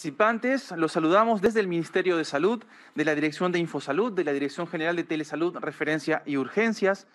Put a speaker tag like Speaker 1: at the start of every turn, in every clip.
Speaker 1: Participantes, los saludamos desde el Ministerio de Salud, de la Dirección de Infosalud, de la Dirección General de Telesalud, Referencia y Urgencias.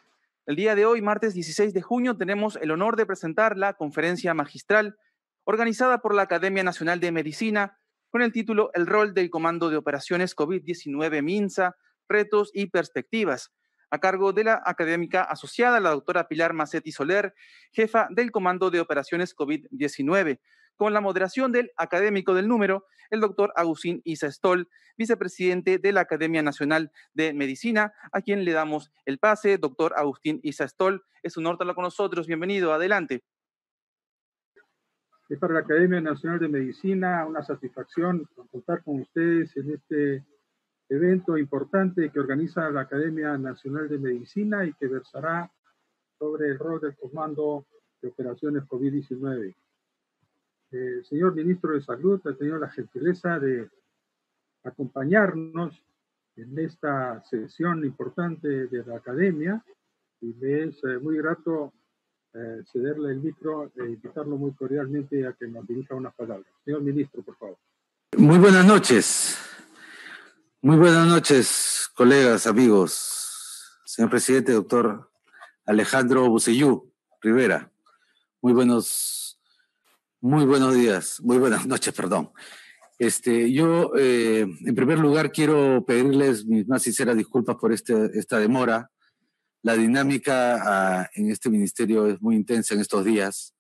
Speaker 1: El día de hoy, martes 16 de junio, tenemos el honor de presentar la conferencia magistral organizada por la Academia Nacional de Medicina con el título El rol del Comando de Operaciones COVID-19 MINSA, retos y perspectivas, a cargo de la académica asociada, la doctora Pilar Macetti Soler, jefa del Comando de Operaciones COVID-19, con la moderación del académico del número, el doctor Agustín Isa Stoll, vicepresidente de la Academia Nacional de Medicina, a quien le damos el pase. Doctor Agustín Isa Stoll, es un honor tenerlo con nosotros. Bienvenido, adelante.
Speaker 2: Es para la Academia Nacional de Medicina una satisfacción contar con ustedes en este evento importante que organiza la Academia Nacional de Medicina y que versará sobre el rol del Comando de Operaciones COVID-19. El señor Ministro de Salud ha tenido la gentileza de acompañarnos en esta sesión importante de la Academia y me es muy grato cederle el micro e invitarlo muy cordialmente a que nos dirija unas palabras. Señor Ministro, por favor.
Speaker 3: Muy buenas noches. Muy buenas noches, colegas, amigos. Señor Presidente, doctor Alejandro Bucellú Rivera. Muy buenos días, muy buenas noches, perdón. Yo, en primer lugar, quiero pedirles mis más sinceras disculpas por esta demora. La dinámica en este ministerio es muy intensa en estos días.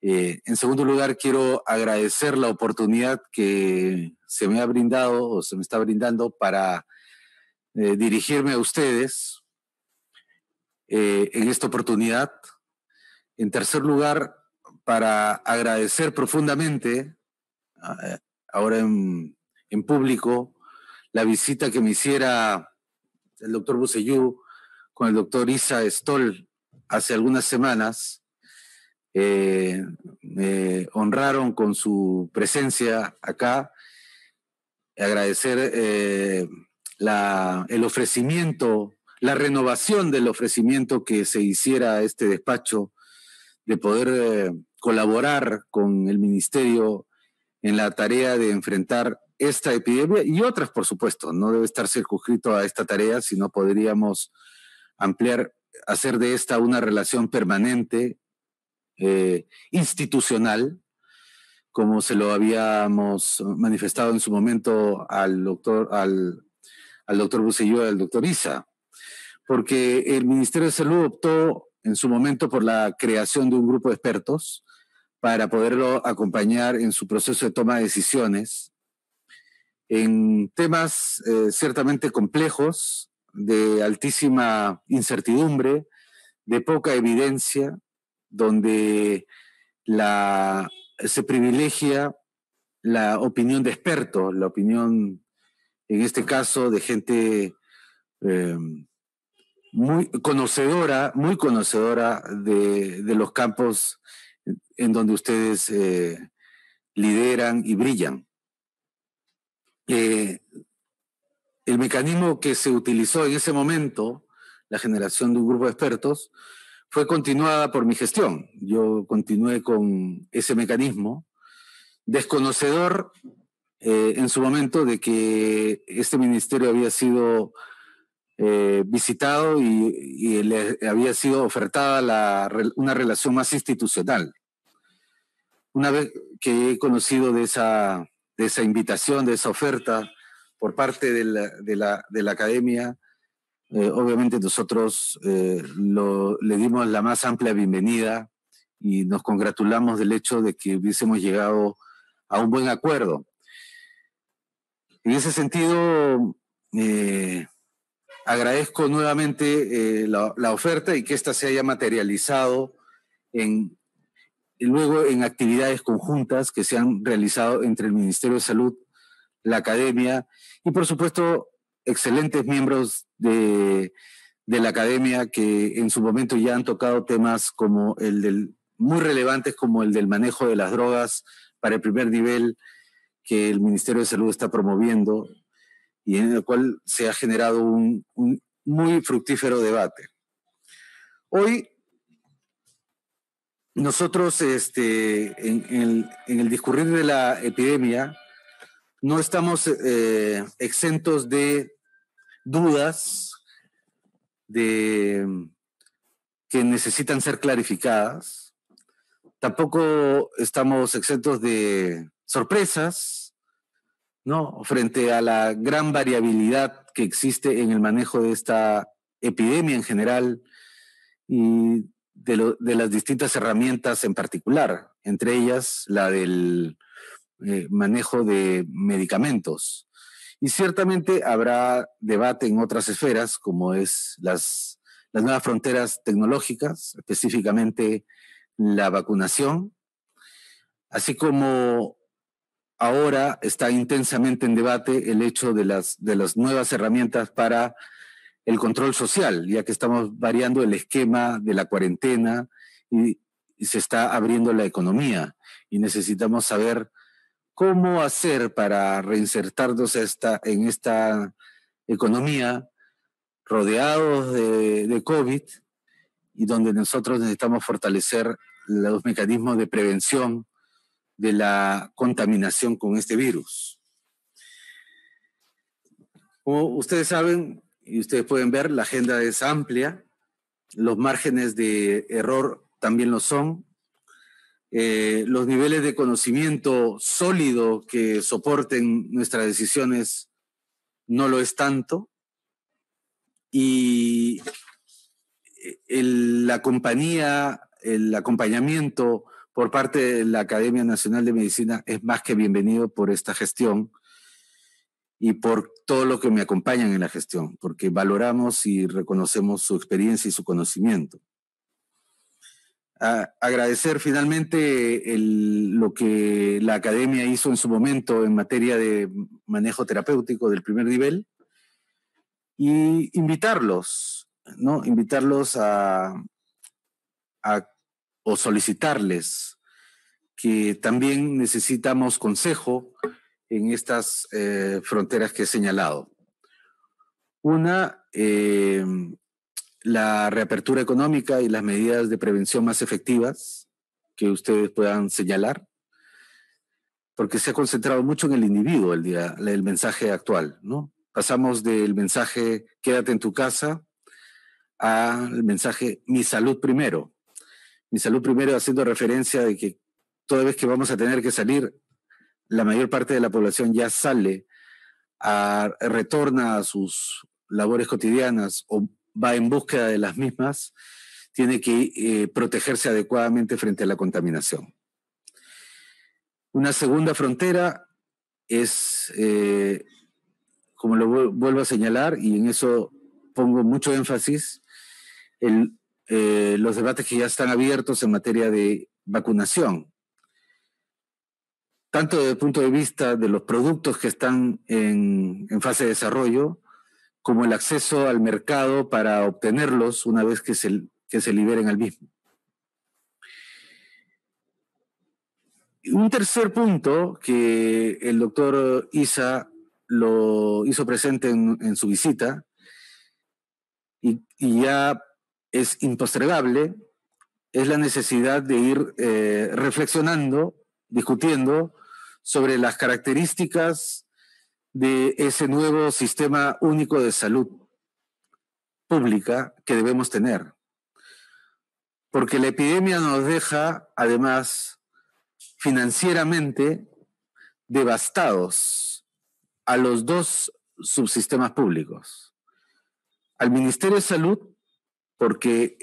Speaker 3: En segundo lugar, quiero agradecer la oportunidad que se me ha brindado o se me está brindando para dirigirme a ustedes en esta oportunidad. En tercer lugar, para agradecer profundamente, ahora en público, la visita que me hiciera el doctor Bucellú con el doctor Isa Stoll hace algunas semanas. Me honraron con su presencia acá. Agradecer el ofrecimiento, la renovación del ofrecimiento que se hiciera a este despacho de poder colaborar con el Ministerio en la tarea de enfrentar esta epidemia y otras, por supuesto. No debe estar circunscrito a esta tarea, sino podríamos ampliar, hacer de esta una relación permanente, institucional, como se lo habíamos manifestado en su momento al doctor Bucellú y al doctor Isa, porque el Ministerio de Salud optó en su momento por la creación de un grupo de expertos para poderlo acompañar en su proceso de toma de decisiones en temas ciertamente complejos, de altísima incertidumbre, de poca evidencia, donde se privilegia la opinión de expertos, la opinión, en este caso, de gente muy conocedora de los campos en donde ustedes lideran y brillan. El mecanismo que se utilizó en ese momento, la generación de un grupo de expertos, fue continuada por mi gestión. Yo continué con ese mecanismo, desconocedor en su momento de que este ministerio había sido visitado y le había sido ofertada una relación más institucional. Una vez que he conocido de esa invitación, de esa oferta por parte de la academia, obviamente nosotros le dimos la más amplia bienvenida y nos congratulamos del hecho de que hubiésemos llegado a un buen acuerdo. En ese sentido, agradezco nuevamente la oferta y que ésta se haya materializado luego en actividades conjuntas que se han realizado entre el Ministerio de Salud, la Academia y, por supuesto, excelentes miembros de la Academia que en su momento ya han tocado temas como muy relevantes como el del manejo de las drogas para el primer nivel que el Ministerio de Salud está promoviendo y en el cual se ha generado un muy fructífero debate. Hoy nosotros en el discurrir de la epidemia no estamos exentos de dudas que necesitan ser clarificadas. Tampoco estamos exentos de sorpresas, ¿no? Frente a la gran variabilidad que existe en el manejo de esta epidemia en general y de las distintas herramientas en particular, entre ellas la del manejo de medicamentos. Y ciertamente habrá debate en otras esferas, como es las nuevas fronteras tecnológicas, específicamente la vacunación, así como ahora está intensamente en debate el hecho de las nuevas herramientas para el control social, ya que estamos variando el esquema de la cuarentena y se está abriendo la economía y necesitamos saber cómo hacer para reinsertarnos en esta economía rodeados de COVID y donde nosotros necesitamos fortalecer los mecanismos de prevención de la contaminación con este virus. Como ustedes saben y ustedes pueden ver, la agenda es amplia, los márgenes de error también lo son, los niveles de conocimiento sólido que soporten nuestras decisiones no lo es tanto, y la compañía, el acompañamiento por parte de la Academia Nacional de Medicina es más que bienvenido por esta gestión y por todo lo que me acompañan en la gestión, porque valoramos y reconocemos su experiencia y su conocimiento. Agradecer finalmente lo que la Academia hizo en su momento en materia de manejo terapéutico del primer nivel y invitarlos, ¿no? Invitarlos o solicitarles que también necesitamos consejo en estas fronteras que he señalado. Una, la reapertura económica y las medidas de prevención más efectivas que ustedes puedan señalar, porque se ha concentrado mucho en el individuo el mensaje actual, ¿no? Pasamos del mensaje quédate en tu casa al mensaje mi salud primero. Mi salud primero, haciendo referencia de que toda vez que vamos a tener que salir, la mayor parte de la población ya sale, retorna a sus labores cotidianas o va en búsqueda de las mismas, tiene que protegerse adecuadamente frente a la contaminación. Una segunda frontera es, como lo vuelvo a señalar, y en eso pongo mucho énfasis, los debates que ya están abiertos en materia de vacunación, tanto desde el punto de vista de los productos que están en fase de desarrollo, como el acceso al mercado para obtenerlos una vez que se liberen al mismo. Un tercer punto que el doctor Issa lo hizo presente en su visita y ya es impostergable, es la necesidad de ir reflexionando, discutiendo sobre las características de ese nuevo sistema único de salud pública que debemos tener. Porque la epidemia nos deja, además, financieramente devastados a los dos subsistemas públicos. Al Ministerio de Salud, porque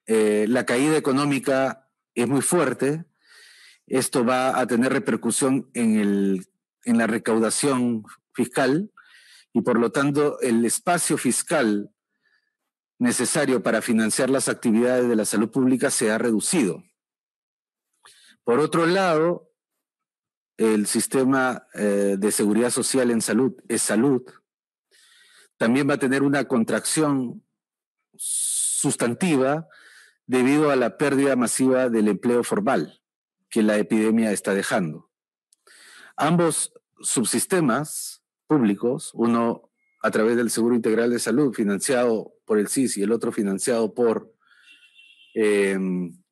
Speaker 3: la caída económica es muy fuerte, esto va a tener repercusión en la recaudación fiscal y por lo tanto el espacio fiscal necesario para financiar las actividades de la salud pública se ha reducido. Por otro lado, el sistema de seguridad social en salud, salud, también va a tener una contracción sustantiva debido a la pérdida masiva del empleo formal que la epidemia está dejando. Ambos subsistemas públicos, uno a través del Seguro Integral de Salud financiado por el SIS y el otro financiado por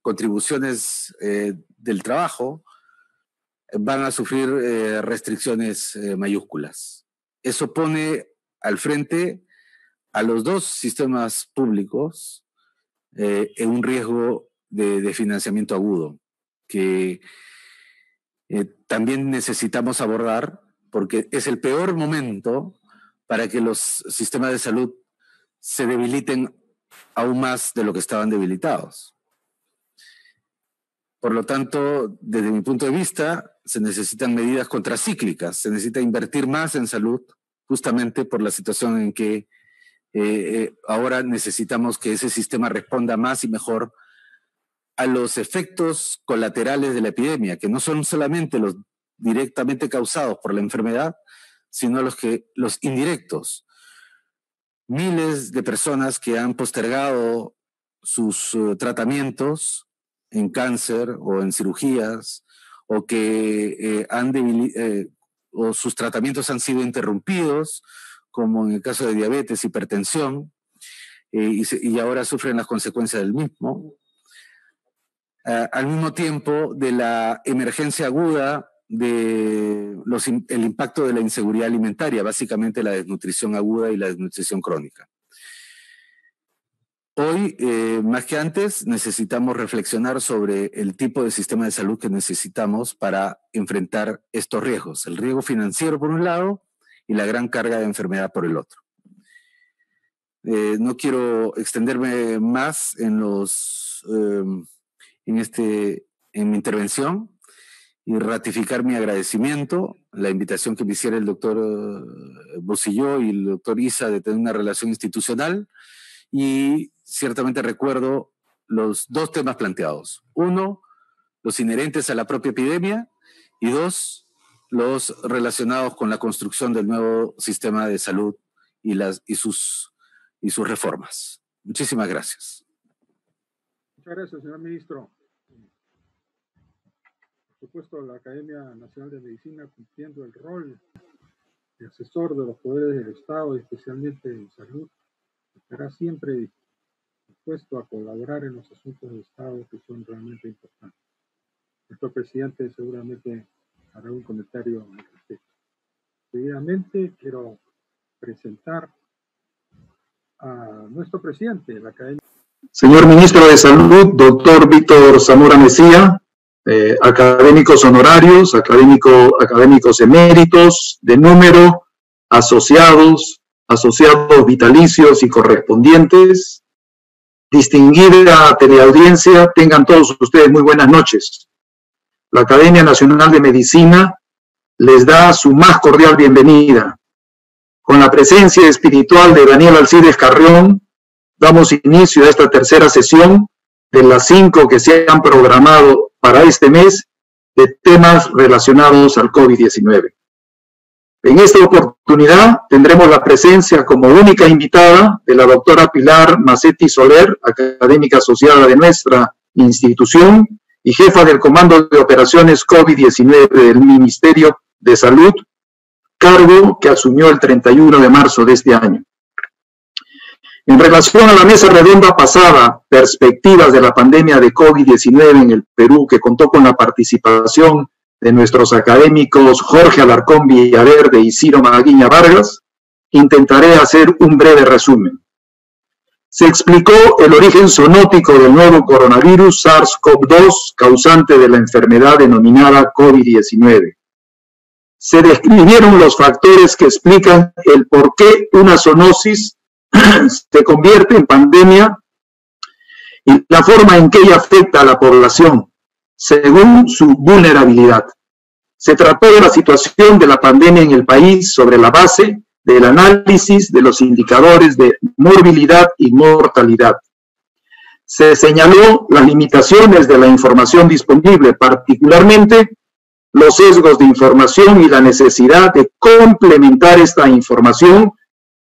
Speaker 3: contribuciones del trabajo, van a sufrir restricciones mayúsculas. Eso pone al frente a los dos sistemas públicos en un riesgo de financiamiento agudo, que también necesitamos abordar, porque es el peor momento para que los sistemas de salud se debiliten aún más de lo que estaban debilitados. Por lo tanto, desde mi punto de vista, se necesitan medidas contracíclicas, se necesita invertir más en salud, justamente por la situación en que ahora necesitamos que ese sistema responda más y mejor a los efectos colaterales de la epidemia, que no son solamente los directamente causados por la enfermedad, sino los indirectos. Miles de personas que han postergado sus tratamientos en cáncer o en cirugías, o que o sus tratamientos han sido interrumpidos, como en el caso de diabetes, hipertensión, y ahora sufren las consecuencias del mismo. Al mismo tiempo de la emergencia aguda de el impacto de la inseguridad alimentaria, básicamente la desnutrición aguda y la desnutrición crónica. Hoy, más que antes, necesitamos reflexionar sobre el tipo de sistema de salud que necesitamos para enfrentar estos riesgos. El riesgo financiero por un lado y la gran carga de enfermedad por el otro. No quiero extenderme más en mi intervención y ratificar mi agradecimiento, la invitación que me hiciera el doctor Bocilló y el doctor Issa de tener una relación institucional, y ciertamente recuerdo los dos temas planteados. Uno, los inherentes a la propia epidemia, y dos, los relacionados con la construcción del nuevo sistema de salud y sus reformas. Muchísimas gracias.
Speaker 2: Muchas gracias, señor ministro. Por supuesto, la Academia Nacional de Medicina, cumpliendo el rol de asesor de los poderes del Estado, especialmente en salud, estará siempre dispuesto a colaborar en los asuntos de Estado que son realmente importantes. Nuestro presidente seguramente hará un comentario al respecto. Seguidamente quiero presentar a nuestro presidente de la Academia.
Speaker 4: Señor Ministro de Salud, doctor Víctor Zamora Mejía, académicos honorarios, académicos eméritos, de número, asociados vitalicios y correspondientes, distinguida teleaudiencia, tengan todos ustedes muy buenas noches. La Academia Nacional de Medicina les da su más cordial bienvenida. Con la presencia espiritual de Daniel Alcides Carrión, damos inicio a esta tercera sesión de las 5 que se han programado para este mes de temas relacionados al COVID-19. En esta oportunidad tendremos la presencia como única invitada de la doctora Pilar Macetti Soler, académica asociada de nuestra institución y jefa del Comando de Operaciones COVID-19 del Ministerio de Salud, cargo que asumió el 31 de marzo de este año. En relación a la mesa redonda pasada, perspectivas de la pandemia de COVID-19 en el Perú, que contó con la participación de nuestros académicos Jorge Alarcón Villaverde y Ciro Magaguiña Vargas, intentaré hacer un breve resumen. Se explicó el origen zoonótico del nuevo coronavirus SARS-CoV-2, causante de la enfermedad denominada COVID-19. Se describieron los factores que explican el por qué una zoonosis se convierte en pandemia y la forma en que ella afecta a la población, según su vulnerabilidad. Se trató de la situación de la pandemia en el país sobre la base del análisis de los indicadores de morbilidad y mortalidad. Se señaló las limitaciones de la información disponible, particularmente los sesgos de información y la necesidad de complementar esta información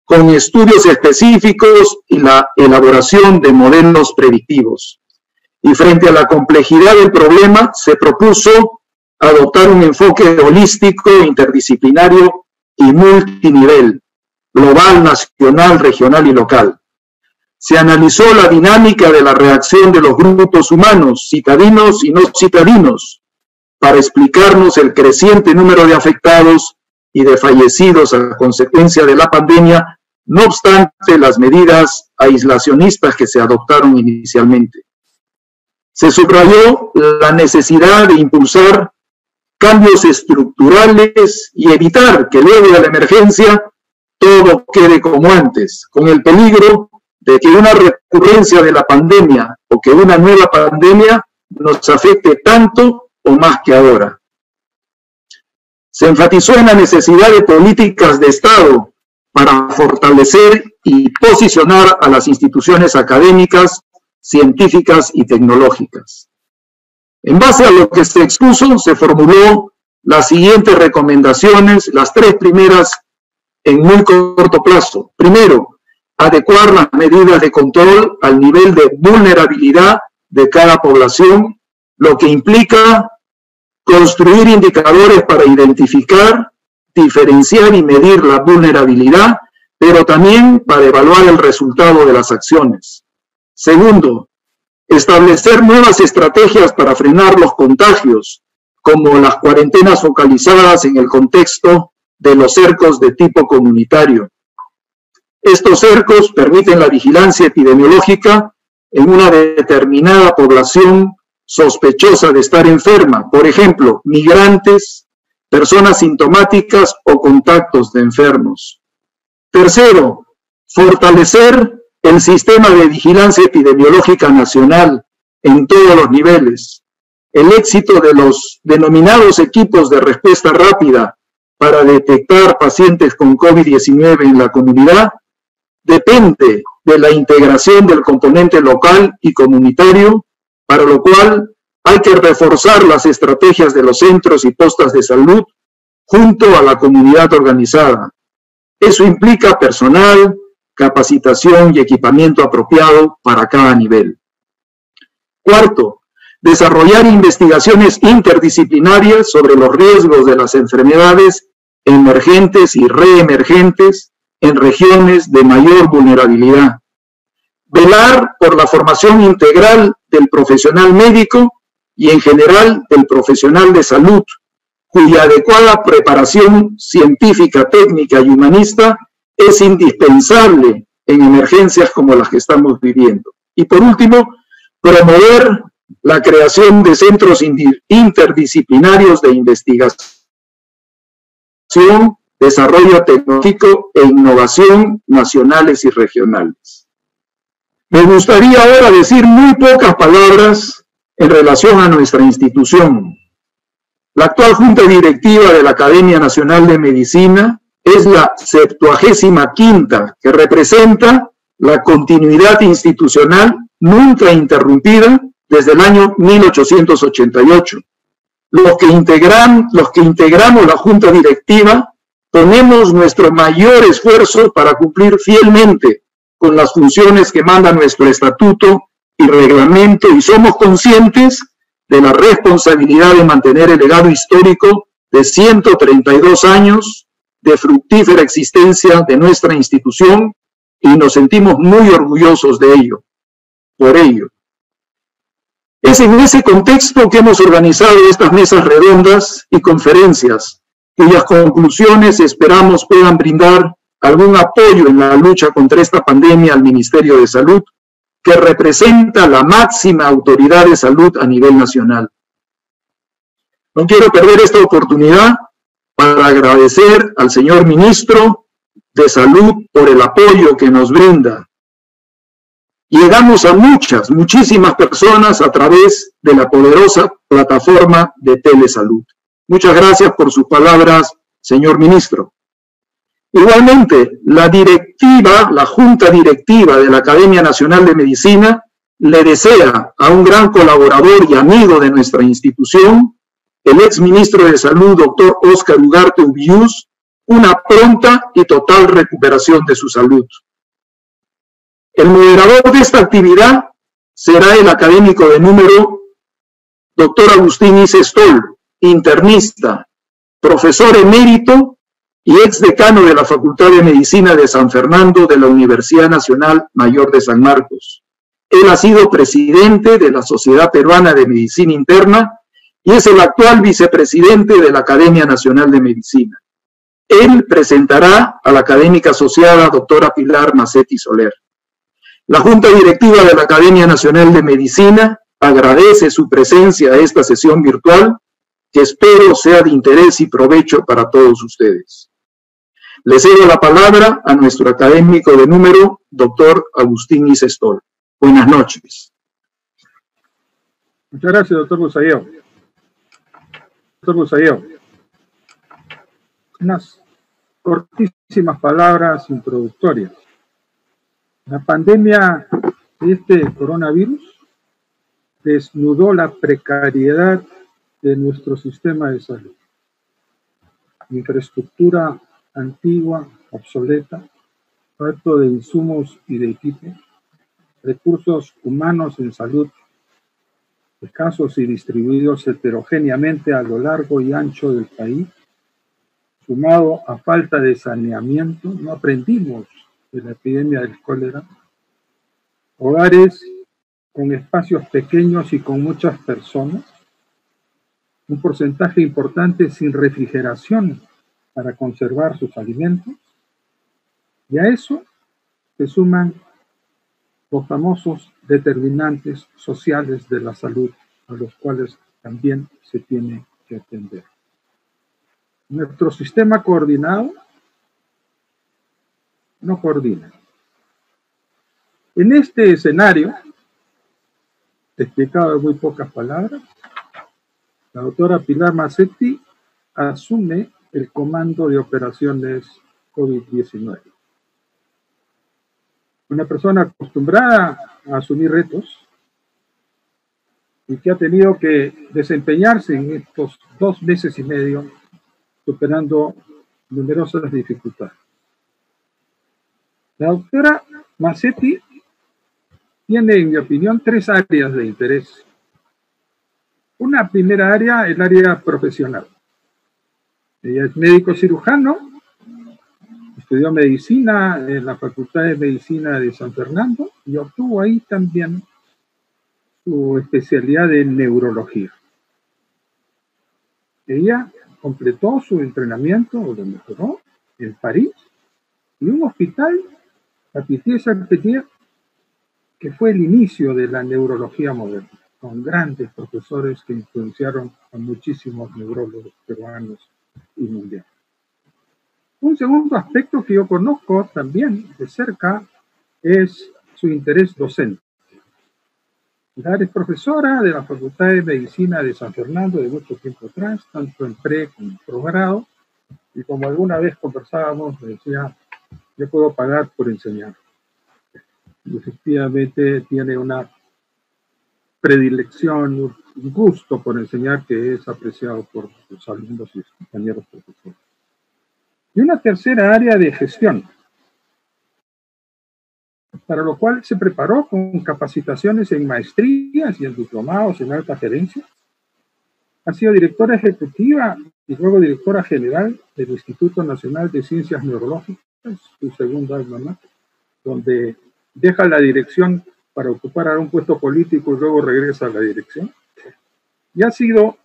Speaker 4: con estudios específicos y la elaboración de modelos predictivos. Y frente a la complejidad del problema, se propuso adoptar un enfoque holístico, interdisciplinario y multinivel, global, nacional, regional y local. Se analizó la dinámica de la reacción de los grupos humanos, citadinos y no citadinos, para explicarnos el creciente número de afectados y de fallecidos a consecuencia de la pandemia, no obstante las medidas aislacionistas que se adoptaron inicialmente. Se subrayó la necesidad de impulsar cambios estructurales y evitar que luego de la emergencia todo quede como antes, con el peligro de que una recurrencia de la pandemia o que una nueva pandemia nos afecte tanto o más que ahora. Se enfatizó en la necesidad de políticas de Estado para fortalecer y posicionar a las instituciones académicas, científicas y tecnológicas. En base a lo que se expuso, se formuló las siguientes recomendaciones, las tres primeras en muy corto plazo. Primero, adecuar las medidas de control al nivel de vulnerabilidad de cada población, lo que implica construir indicadores para identificar, diferenciar y medir la vulnerabilidad, pero también para evaluar el resultado de las acciones. Segundo, establecer nuevas estrategias para frenar los contagios, como las cuarentenas focalizadas en el contexto de los cercos de tipo comunitario. Estos cercos permiten la vigilancia epidemiológica en una determinada población sospechosa de estar enferma, por ejemplo, migrantes, personas sintomáticas o contactos de enfermos. Tercero, fortalecer el sistema de vigilancia epidemiológica nacional en todos los niveles. El éxito de los denominados equipos de respuesta rápida para detectar pacientes con COVID-19 en la comunidad depende de la integración del componente local y comunitario, para lo cual hay que reforzar las estrategias de los centros y postas de salud junto a la comunidad organizada. Eso implica personal, capacitación y equipamiento apropiado para cada nivel. Cuarto, desarrollar investigaciones interdisciplinarias sobre los riesgos de las enfermedades emergentes y reemergentes en regiones de mayor vulnerabilidad. Velar por la formación integral del profesional médico y en general del profesional de salud, cuya adecuada preparación científica, técnica y humanista es indispensable en emergencias como las que estamos viviendo. Y por último, promover la creación de centros interdisciplinarios de investigación, desarrollo tecnológico e innovación nacionales y regionales. Me gustaría ahora decir muy pocas palabras en relación a nuestra institución. La actual Junta Directiva de la Academia Nacional de Medicina es la 75ª, que representa la continuidad institucional nunca interrumpida desde el año 1888. Los que integramos la Junta Directiva ponemos nuestro mayor esfuerzo para cumplir fielmente con las funciones que manda nuestro estatuto y reglamento, y somos conscientes de la responsabilidad de mantener el legado histórico de 132 años de fructífera existencia de nuestra institución, y nos sentimos muy orgullosos de ello. Por ello, es en ese contexto que hemos organizado estas mesas redondas y conferencias, cuyas conclusiones esperamos puedan brindar algún apoyo en la lucha contra esta pandemia al Ministerio de Salud, que representa la máxima autoridad de salud a nivel nacional. No quiero perder esta oportunidad para agradecer al señor Ministro de Salud por el apoyo que nos brinda. Llegamos a muchísimas personas a través de la poderosa plataforma de Telesalud. Muchas gracias por sus palabras, señor Ministro. Igualmente, la Junta Directiva de la Academia Nacional de Medicina le desea a un gran colaborador y amigo de nuestra institución, el exministro de Salud, doctor Óscar Ugarte Ubiús, una pronta y total recuperación de su salud. El moderador de esta actividad será el académico de número, doctor Agustín Ise Stoll, internista, profesor emérito y exdecano de la Facultad de Medicina de San Fernando de la Universidad Nacional Mayor de San Marcos. Él ha sido presidente de la Sociedad Peruana de Medicina Interna y es el actual vicepresidente de la Academia Nacional de Medicina. Él presentará a la académica asociada doctora Pilar Mazzetti Soler. La Junta Directiva de la Academia Nacional de Medicina agradece su presencia a esta sesión virtual, que espero sea de interés y provecho para todos ustedes. Le cedo la palabra a nuestro académico de número, doctor Agustín Isestol. Buenas noches.
Speaker 2: Muchas gracias, doctor Busalleo. Doctor Busalleo, unas cortísimas palabras introductorias. La pandemia de este coronavirus desnudó la precariedad de nuestro sistema de salud. Infraestructura antigua, obsoleta, falta de insumos y de equipo, recursos humanos en salud escasos y distribuidos heterogéneamente a lo largo y ancho del país, sumado a falta de saneamiento, no aprendimos de la epidemia del cólera, hogares con espacios pequeños y con muchas personas, un porcentaje importante sin refrigeración para conservar sus alimentos, y a eso se suman los famosos determinantes sociales de la salud, a los cuales también se tiene que atender. Nuestro sistema coordinado no coordina. En este escenario, explicado en muy pocas palabras, la doctora Pilar Mazzetti asume el comando de operaciones COVID-19. Una persona acostumbrada a asumir retos y que ha tenido que desempeñarse en estos 2 meses y medio superando numerosas dificultades. La doctora Mazzetti tiene, en mi opinión, 3 áreas de interés. Una primera área, el área profesional. Ella es médico cirujano, estudió medicina en la Facultad de Medicina de San Fernando y obtuvo ahí también su especialidad en neurología. Ella completó su entrenamiento, o lo mejoró, en París, y un hospital, la Pitié-Salpêtrière, que fue el inicio de la neurología moderna, con grandes profesores que influenciaron a muchísimos neurólogos peruanos y mundiales. Un segundo aspecto que yo conozco también de cerca es su interés docente. Pilar es profesora de la Facultad de Medicina de San Fernando de mucho tiempo atrás, tanto en pre como en posgrado, y como alguna vez conversábamos, me decía, yo puedo pagar por enseñar. Y efectivamente tiene una predilección, un gusto por enseñar que es apreciado por sus alumnos y sus compañeros profesores. Y una tercera área de gestión, para lo cual se preparó con capacitaciones en maestrías y en diplomados en alta gerencia. Ha sido directora ejecutiva y luego directora general del Instituto Nacional de Ciencias Neurológicas, su segunda alma mater, donde deja la dirección para ocupar ahora un puesto político y luego regresa a la dirección. Y ha sido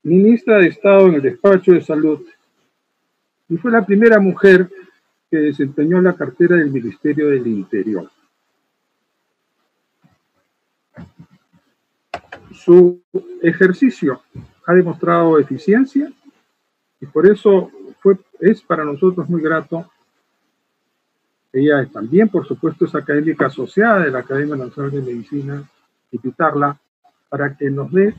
Speaker 2: ministra de Estado en el despacho de salud y fue la primera mujer que desempeñó la cartera del Ministerio del Interior. Su ejercicio ha demostrado eficiencia y por eso es para nosotros muy grato. Ella también, por supuesto, es académica asociada de la Academia Nacional de Medicina, invitarla para que nos dé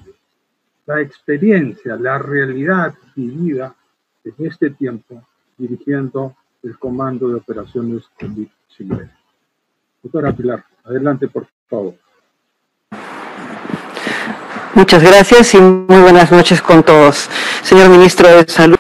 Speaker 2: la experiencia, la realidad vivida en este tiempo dirigiendo el Comando de Operaciones COVID-19. Doctora Pilar, adelante, por favor.
Speaker 5: Muchas gracias y muy buenas noches con todos. Señor Ministro de Salud,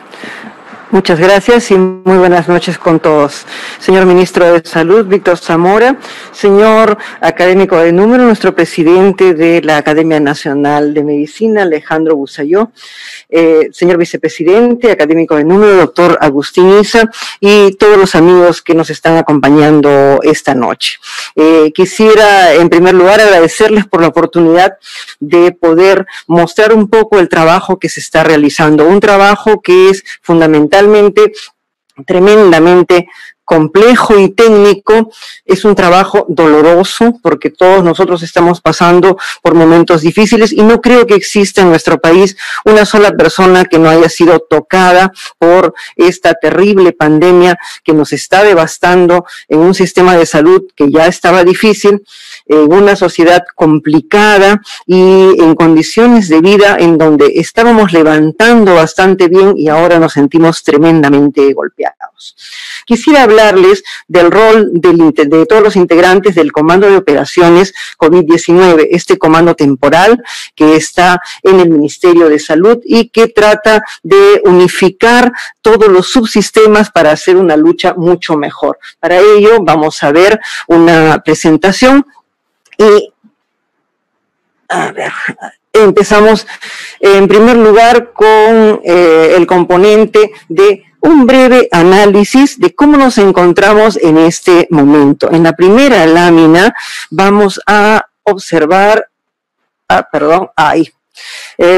Speaker 5: Muchas gracias y muy buenas noches con todos. Señor Ministro de Salud, Víctor Zamora, señor académico de número, nuestro presidente de la Academia Nacional de Medicina, Alejandro Busayó, señor vicepresidente, académico de número, doctor Agustín Isa, y todos los amigos que nos están acompañando esta noche. Quisiera, en primer lugar, agradecerles por la oportunidad de poder mostrar un poco el trabajo que se está realizando, un trabajo que es fundamentalmente tremendamente complejo y técnico, es un trabajo doloroso porque todos nosotros estamos pasando por momentos difíciles y no creo que exista en nuestro país una sola persona que no haya sido tocada por esta terrible pandemia que nos está devastando en un sistema de salud que ya estaba difícil, en una sociedad complicada y en condiciones de vida en donde estábamos levantando bastante bien y ahora nos sentimos tremendamente golpeados. Quisiera hablarles del rol de todos los integrantes del Comando de Operaciones COVID-19, este comando temporal que está en el Ministerio de Salud y que trata de unificar todos los subsistemas para hacer una lucha mucho mejor. Para ello vamos a ver una presentación y a ver, empezamos en primer lugar con el componente de un breve análisis de cómo nos encontramos en este momento. En la primera lámina vamos a observar,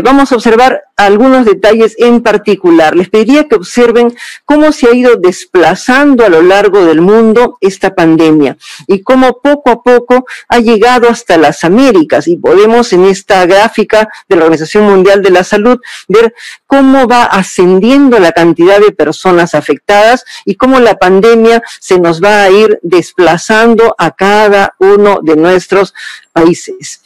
Speaker 5: vamos a observar algunos detalles en particular. Les pediría que observen cómo se ha ido desplazando a lo largo del mundo esta pandemia y cómo poco a poco ha llegado hasta las Américas. Y podemos en esta gráfica de la Organización Mundial de la Salud ver cómo va ascendiendo la cantidad de personas afectadas y cómo la pandemia se nos va a ir desplazando a cada uno de nuestros países.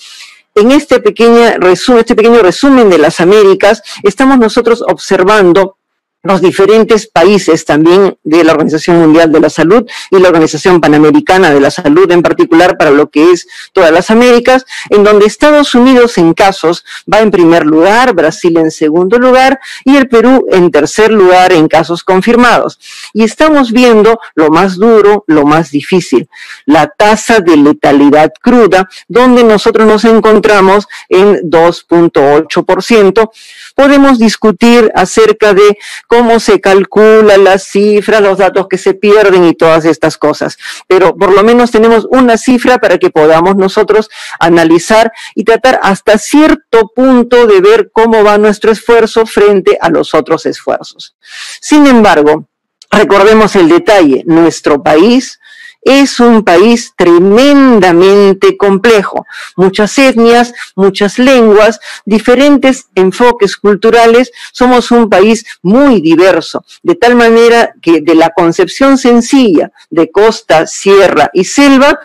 Speaker 5: En este pequeño resumen de las Américas, estamos nosotros observando los diferentes países también de la Organización Mundial de la Salud y la Organización Panamericana de la Salud, en particular para lo que es todas las Américas, en donde Estados Unidos en casos va en primer lugar, Brasil en segundo lugar y el Perú en tercer lugar en casos confirmados. Y estamos viendo lo más duro, lo más difícil, la tasa de letalidad cruda, donde nosotros nos encontramos en 2.8%. Podemos discutir acerca de cómo se calcula las cifras, los datos que se pierden y todas estas cosas. Pero por lo menos tenemos una cifra para que podamos nosotros analizar y tratar hasta cierto punto de ver cómo va nuestro esfuerzo frente a los otros esfuerzos. Sin embargo, recordemos el detalle, nuestro país es un país tremendamente complejo, muchas etnias, muchas lenguas, diferentes enfoques culturales, somos un país muy diverso, de tal manera que de la concepción sencilla de costa, sierra y selva,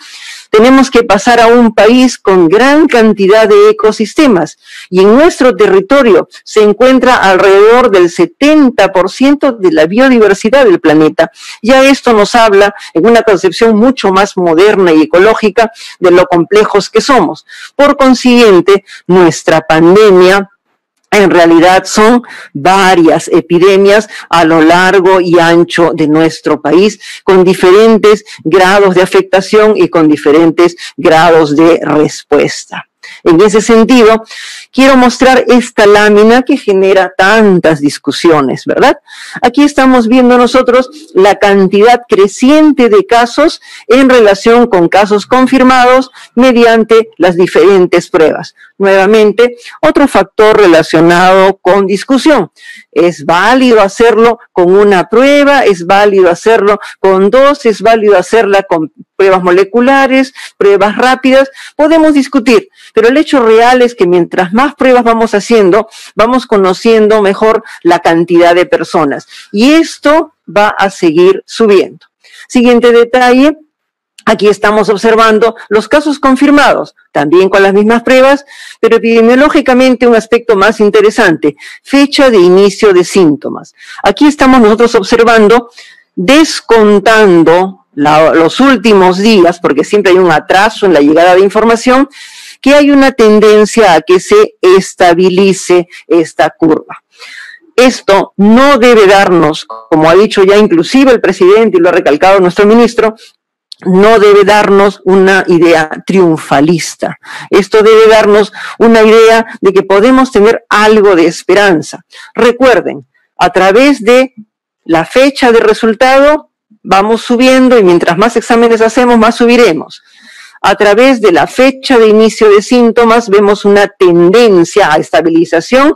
Speaker 5: tenemos que pasar a un país con gran cantidad de ecosistemas y en nuestro territorio se encuentra alrededor del 70% de la biodiversidad del planeta. Ya esto nos habla en una concepción mucho más moderna y ecológica de lo complejos que somos. Por consiguiente, nuestra pandemia en realidad son varias epidemias a lo largo y ancho de nuestro país, con diferentes grados de afectación y con diferentes grados de respuesta. En ese sentido, quiero mostrar esta lámina que genera tantas discusiones, ¿verdad? Aquí estamos viendo nosotros la cantidad creciente de casos en relación con casos confirmados mediante las diferentes pruebas. Nuevamente, otro factor relacionado con discusión. ¿Es válido hacerlo con una prueba? ¿Es válido hacerlo con dos? ¿Es válido hacerla con pruebas moleculares, pruebas rápidas? Podemos discutir, pero el hecho real es que mientras más pruebas vamos haciendo, vamos conociendo mejor la cantidad de personas. Y esto va a seguir subiendo. Siguiente detalle. Aquí estamos observando los casos confirmados, también con las mismas pruebas, pero epidemiológicamente un aspecto más interesante, fecha de inicio de síntomas. Aquí estamos nosotros observando, descontando los últimos días, porque siempre hay un atraso en la llegada de información, que hay una tendencia a que se estabilice esta curva. Esto no debe darnos, como ha dicho ya inclusive el presidente y lo ha recalcado nuestro ministro, no debe darnos una idea triunfalista. Esto debe darnos una idea de que podemos tener algo de esperanza. Recuerden, a través de la fecha de resultado vamos subiendo y mientras más exámenes hacemos, más subiremos. A través de la fecha de inicio de síntomas vemos una tendencia a estabilización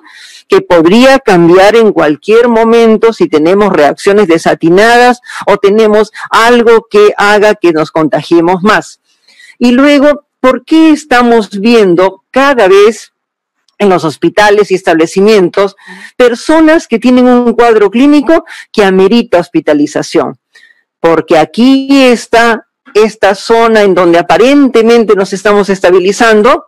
Speaker 5: que podría cambiar en cualquier momento si tenemos reacciones desatinadas o tenemos algo que haga que nos contagiemos más. Y luego, ¿por qué estamos viendo cada vez en los hospitales y establecimientos personas que tienen un cuadro clínico que amerita hospitalización? Porque aquí está esta zona en donde aparentemente nos estamos estabilizando,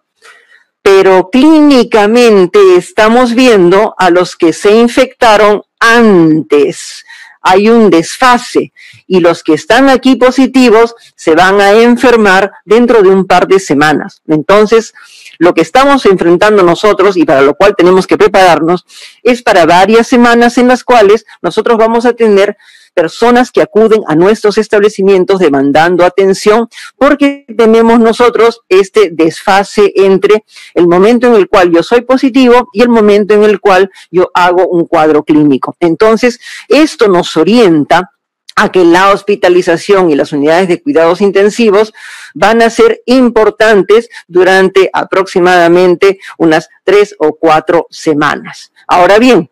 Speaker 5: pero clínicamente estamos viendo a los que se infectaron antes. Hay un desfase y los que están aquí positivos se van a enfermar dentro de un par de semanas. Entonces, lo que estamos enfrentando nosotros y para lo cual tenemos que prepararnos es para varias semanas en las cuales nosotros vamos a tener personas que acuden a nuestros establecimientos demandando atención porque tenemos nosotros este desfase entre el momento en el cual yo soy positivo y el momento en el cual yo hago un cuadro clínico. Entonces, esto nos orienta a que la hospitalización y las unidades de cuidados intensivos van a ser importantes durante aproximadamente unas 3 o 4 semanas. Ahora bien,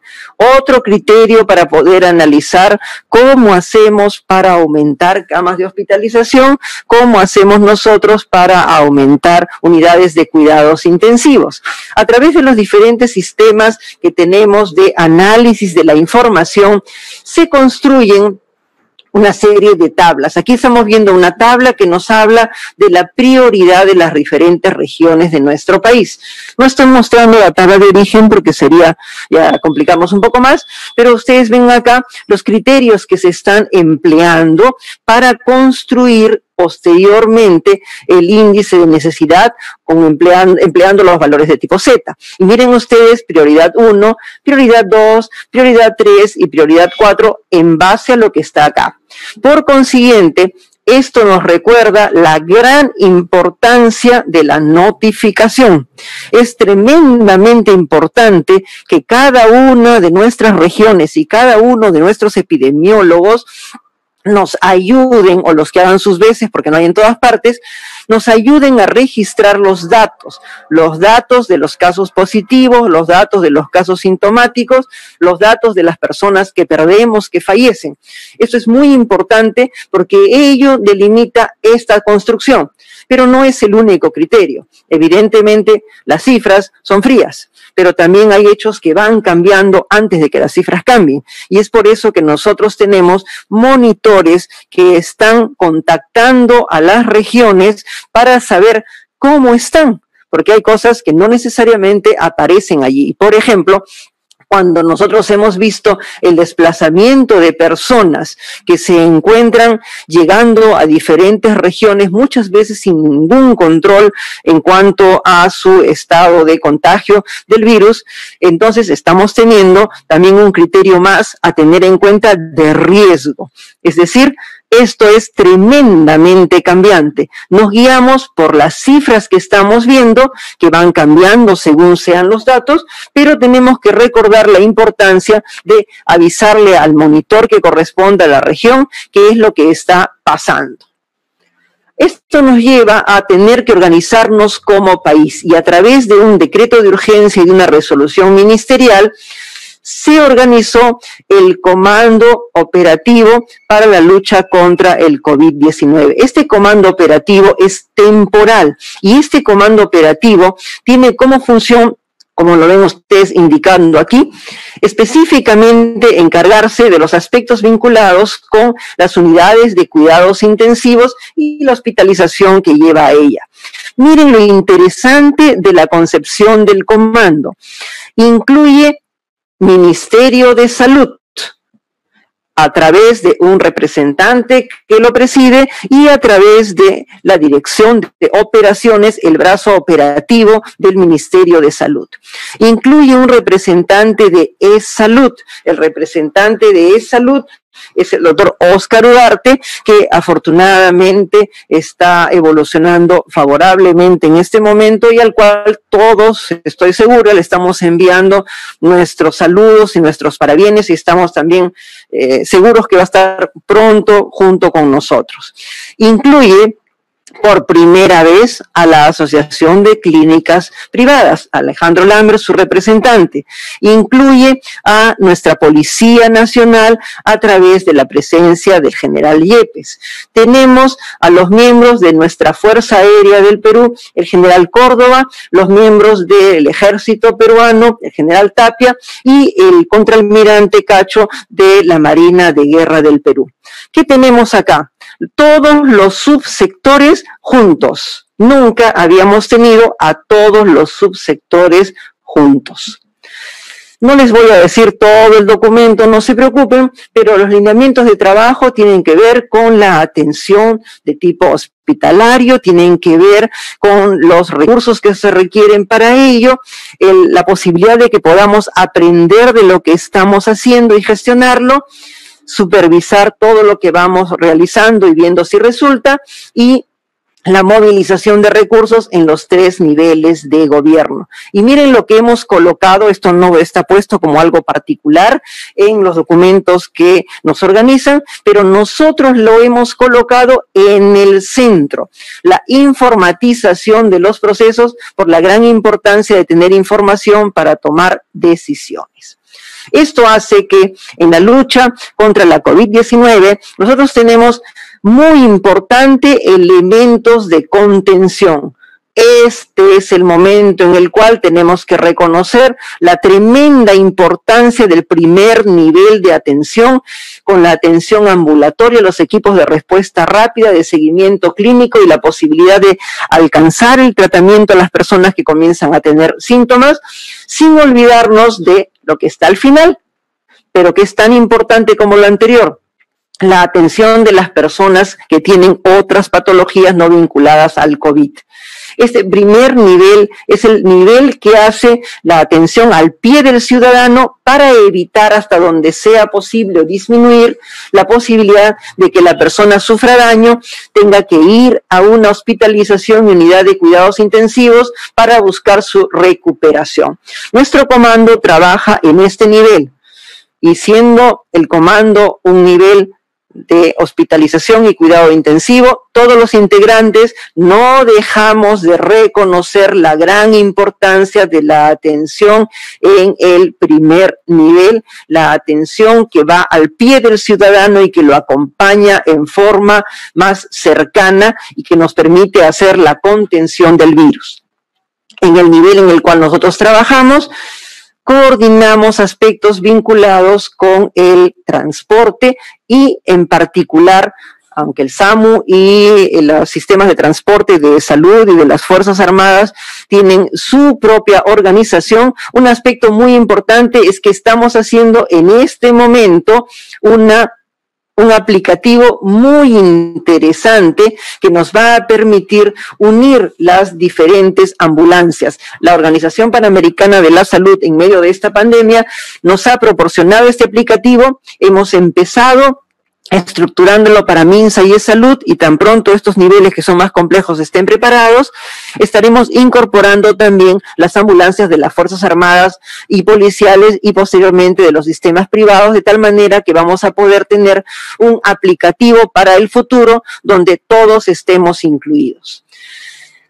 Speaker 5: otro criterio para poder analizar cómo hacemos para aumentar camas de hospitalización, cómo hacemos nosotros para aumentar unidades de cuidados intensivos. A través de los diferentes sistemas que tenemos de análisis de la información, se construyen una serie de tablas. Aquí estamos viendo una tabla que nos habla de la prioridad de las diferentes regiones de nuestro país. No estoy mostrando la tabla de origen porque sería, ya complicamos un poco más, pero ustedes ven acá los criterios que se están empleando para construir posteriormente el índice de necesidad empleando los valores de tipo Z. Y miren ustedes, prioridad 1, prioridad 2, prioridad 3 y prioridad 4 en base a lo que está acá. Por consiguiente, esto nos recuerda la gran importancia de la notificación. Es tremendamente importante que cada una de nuestras regiones y cada uno de nuestros epidemiólogos nos ayuden, o los que hagan sus veces, porque no hay en todas partes, nos ayuden a registrar los datos de los casos positivos, los datos de los casos sintomáticos, los datos de las personas que perdemos, que fallecen. Esto es muy importante porque ello delimita esta construcción, pero no es el único criterio. Evidentemente, las cifras son frías, pero también hay hechos que van cambiando antes de que las cifras cambien. Y es por eso que nosotros tenemos monitores que están contactando a las regiones para saber cómo están, porque hay cosas que no necesariamente aparecen allí. Por ejemplo, cuando nosotros hemos visto el desplazamiento de personas que se encuentran llegando a diferentes regiones, muchas veces sin ningún control en cuanto a su estado de contagio del virus, entonces estamos teniendo también un criterio más a tener en cuenta de riesgo. Es decir, esto es tremendamente cambiante. Nos guiamos por las cifras que estamos viendo, que van cambiando según sean los datos, pero tenemos que recordar la importancia de avisarle al monitor que corresponda a la región qué es lo que está pasando. Esto nos lleva a tener que organizarnos como país y a través de un decreto de urgencia y de una resolución ministerial, se organizó el Comando Operativo para la lucha contra el COVID-19. Este comando operativo es temporal y este comando operativo tiene como función, como lo ven ustedes indicando aquí, específicamente encargarse de los aspectos vinculados con las unidades de cuidados intensivos y la hospitalización que lleva a ella. Miren lo interesante de la concepción del comando. Incluye Ministerio de Salud, a través de un representante que lo preside y a través de la Dirección de Operaciones, el brazo operativo del Ministerio de Salud. Incluye un representante de E-Salud. El representante de E-Salud es el doctor Óscar Ugarte, que afortunadamente está evolucionando favorablemente en este momento y al cual todos, estoy segura, le estamos enviando nuestros saludos y nuestros parabienes y estamos también seguros que va a estar pronto junto con nosotros. Incluye por primera vez a la Asociación de Clínicas Privadas, Alejandro Lambert, su representante. Incluye a nuestra Policía Nacional a través de la presencia del general Yepes. Tenemos a los miembros de nuestra Fuerza Aérea del Perú, el general Córdoba, los miembros del Ejército Peruano, el general Tapia y el contraalmirante Cacho de la Marina de Guerra del Perú. ¿Qué tenemos acá? Todos los subsectores juntos. Nunca habíamos tenido a todos los subsectores juntos. No les voy a decir todo el documento, no se preocupen, pero los lineamientos de trabajo tienen que ver con la atención de tipo hospitalario, tienen que ver con los recursos que se requieren para ello, la posibilidad de que podamos aprender de lo que estamos haciendo y gestionarlo, supervisar todo lo que vamos realizando y viendo si resulta, y la movilización de recursos en los 3 niveles de gobierno. Y miren lo que hemos colocado, esto no está puesto como algo particular en los documentos que nos organizan, pero nosotros lo hemos colocado en el centro, la informatización de los procesos por la gran importancia de tener información para tomar decisiones. Esto hace que en la lucha contra la COVID-19 nosotros tenemos muy importante elementos de contención. Este es el momento en el cual tenemos que reconocer la tremenda importancia del primer nivel de atención con la atención ambulatoria, los equipos de respuesta rápida, de seguimiento clínico y la posibilidad de alcanzar el tratamiento a las personas que comienzan a tener síntomas, sin olvidarnos de lo que está al final, pero que es tan importante como lo anterior, la atención de las personas que tienen otras patologías no vinculadas al COVID. Este primer nivel es el nivel que hace la atención al pie del ciudadano para evitar hasta donde sea posible o disminuir la posibilidad de que la persona sufra daño, tenga que ir a una hospitalización y unidad de cuidados intensivos para buscar su recuperación. Nuestro comando trabaja en este nivel y siendo el comando un nivel de hospitalización y cuidado intensivo, todos los integrantes no dejamos de reconocer la gran importancia de la atención en el primer nivel, la atención que va al pie del ciudadano y que lo acompaña en forma más cercana y que nos permite hacer la contención del virus. En el nivel en el cual nosotros trabajamos, coordinamos aspectos vinculados con el transporte y en particular, aunque el SAMU y los sistemas de transporte de salud y de las Fuerzas Armadas tienen su propia organización, un aspecto muy importante es que estamos haciendo en este momento un aplicativo muy interesante que nos va a permitir unir las diferentes ambulancias. La Organización Panamericana de la Salud, en medio de esta pandemia, nos ha proporcionado este aplicativo. Hemos empezado estructurándolo para MINSA y E-Salud, y tan pronto estos niveles que son más complejos estén preparados, estaremos incorporando también las ambulancias de las Fuerzas Armadas y policiales y posteriormente de los sistemas privados, de tal manera que vamos a poder tener un aplicativo para el futuro donde todos estemos incluidos.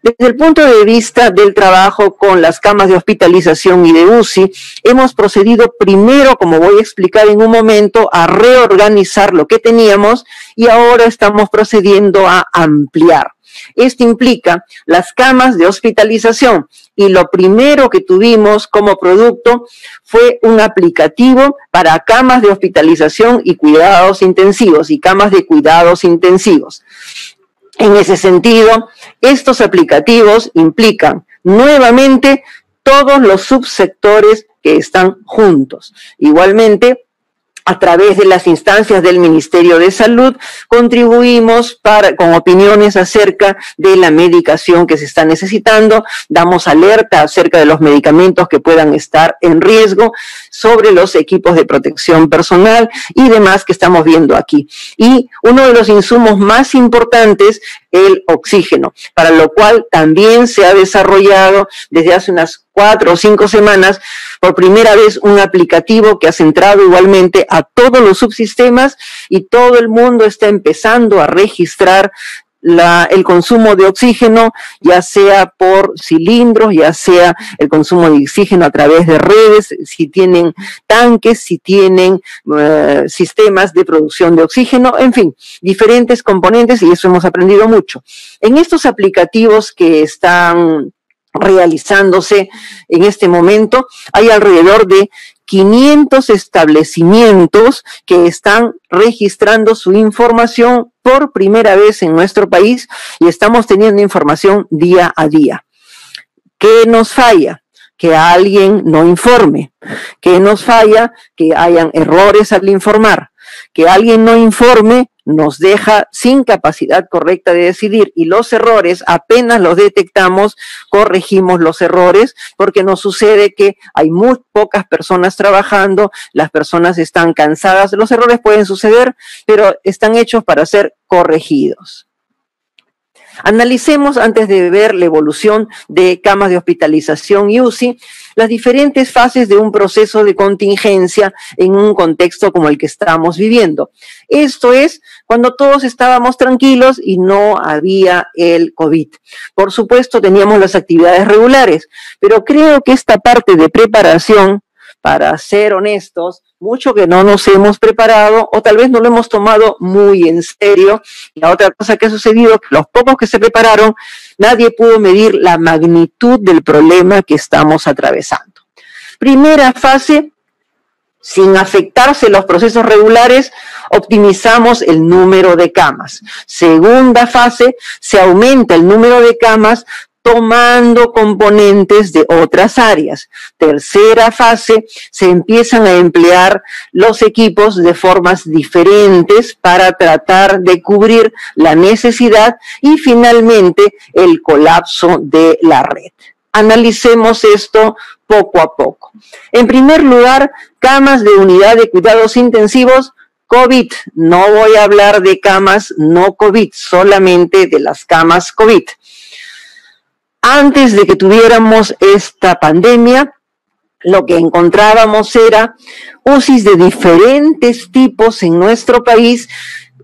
Speaker 5: Desde el punto de vista del trabajo con las camas de hospitalización y de UCI, hemos procedido primero, como voy a explicar en un momento, a reorganizar lo que teníamos y ahora estamos procediendo a ampliar. Esto implica las camas de hospitalización y lo primero que tuvimos como producto fue un aplicativo para camas de hospitalización y cuidados intensivos y camas de cuidados intensivos. En ese sentido, estos aplicativos implican nuevamente todos los subsectores que están juntos. Igualmente, a través de las instancias del Ministerio de Salud, contribuimos con opiniones acerca de la medicación que se está necesitando, damos alerta acerca de los medicamentos que puedan estar en riesgo, sobre los equipos de protección personal y demás que estamos viendo aquí. Y uno de los insumos más importantes, el oxígeno, para lo cual también se ha desarrollado desde hace unas 4 o 5 semanas, por primera vez un aplicativo que ha centrado igualmente a todos los subsistemas y todo el mundo está empezando a registrar el consumo de oxígeno, ya sea por cilindros, ya sea el consumo de oxígeno a través de redes, si tienen tanques, si tienen sistemas de producción de oxígeno, en fin, diferentes componentes, y eso hemos aprendido mucho. En estos aplicativos que están realizándose en este momento, hay alrededor de 500 establecimientos que están registrando su información por primera vez en nuestro país y estamos teniendo información día a día. ¿Qué nos falla? Que alguien no informe. ¿Qué nos falla? Que hayan errores al informar. Que alguien no informe nos deja sin capacidad correcta de decidir y los errores, apenas los detectamos, corregimos los errores porque nos sucede que hay muy pocas personas trabajando, las personas están cansadas, los errores pueden suceder, pero están hechos para ser corregidos. Analicemos, antes de ver la evolución de camas de hospitalización y UCI, las diferentes fases de un proceso de contingencia en un contexto como el que estamos viviendo. Esto es cuando todos estábamos tranquilos y no había el COVID. Por supuesto, teníamos las actividades regulares, pero creo que esta parte de preparación, para ser honestos, mucho que no nos hemos preparado o tal vez no lo hemos tomado muy en serio. Y la otra cosa que ha sucedido, que los pocos que se prepararon, nadie pudo medir la magnitud del problema que estamos atravesando. Primera fase, sin afectarse los procesos regulares, optimizamos el número de camas. Segunda fase, se aumenta el número de camas tomando componentes de otras áreas. Tercera fase, se empiezan a emplear los equipos de formas diferentes para tratar de cubrir la necesidad y finalmente el colapso de la red. Analicemos esto poco a poco. En primer lugar, camas de unidad de cuidados intensivos COVID. No voy a hablar de camas no COVID, solamente de las camas COVID. Antes de que tuviéramos esta pandemia, lo que encontrábamos era UCIs de diferentes tipos en nuestro país,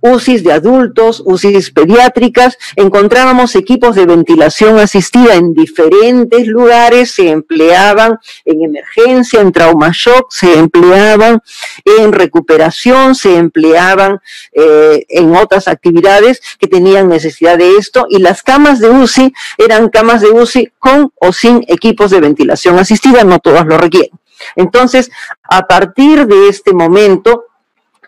Speaker 5: UCIs de adultos, UCIs pediátricas, encontrábamos equipos de ventilación asistida en diferentes lugares, se empleaban en emergencia, en trauma shock, se empleaban en recuperación, se empleaban en otras actividades que tenían necesidad de esto, y las camas de UCI eran camas de UCI con o sin equipos de ventilación asistida, no todas lo requieren. Entonces, a partir de este momento,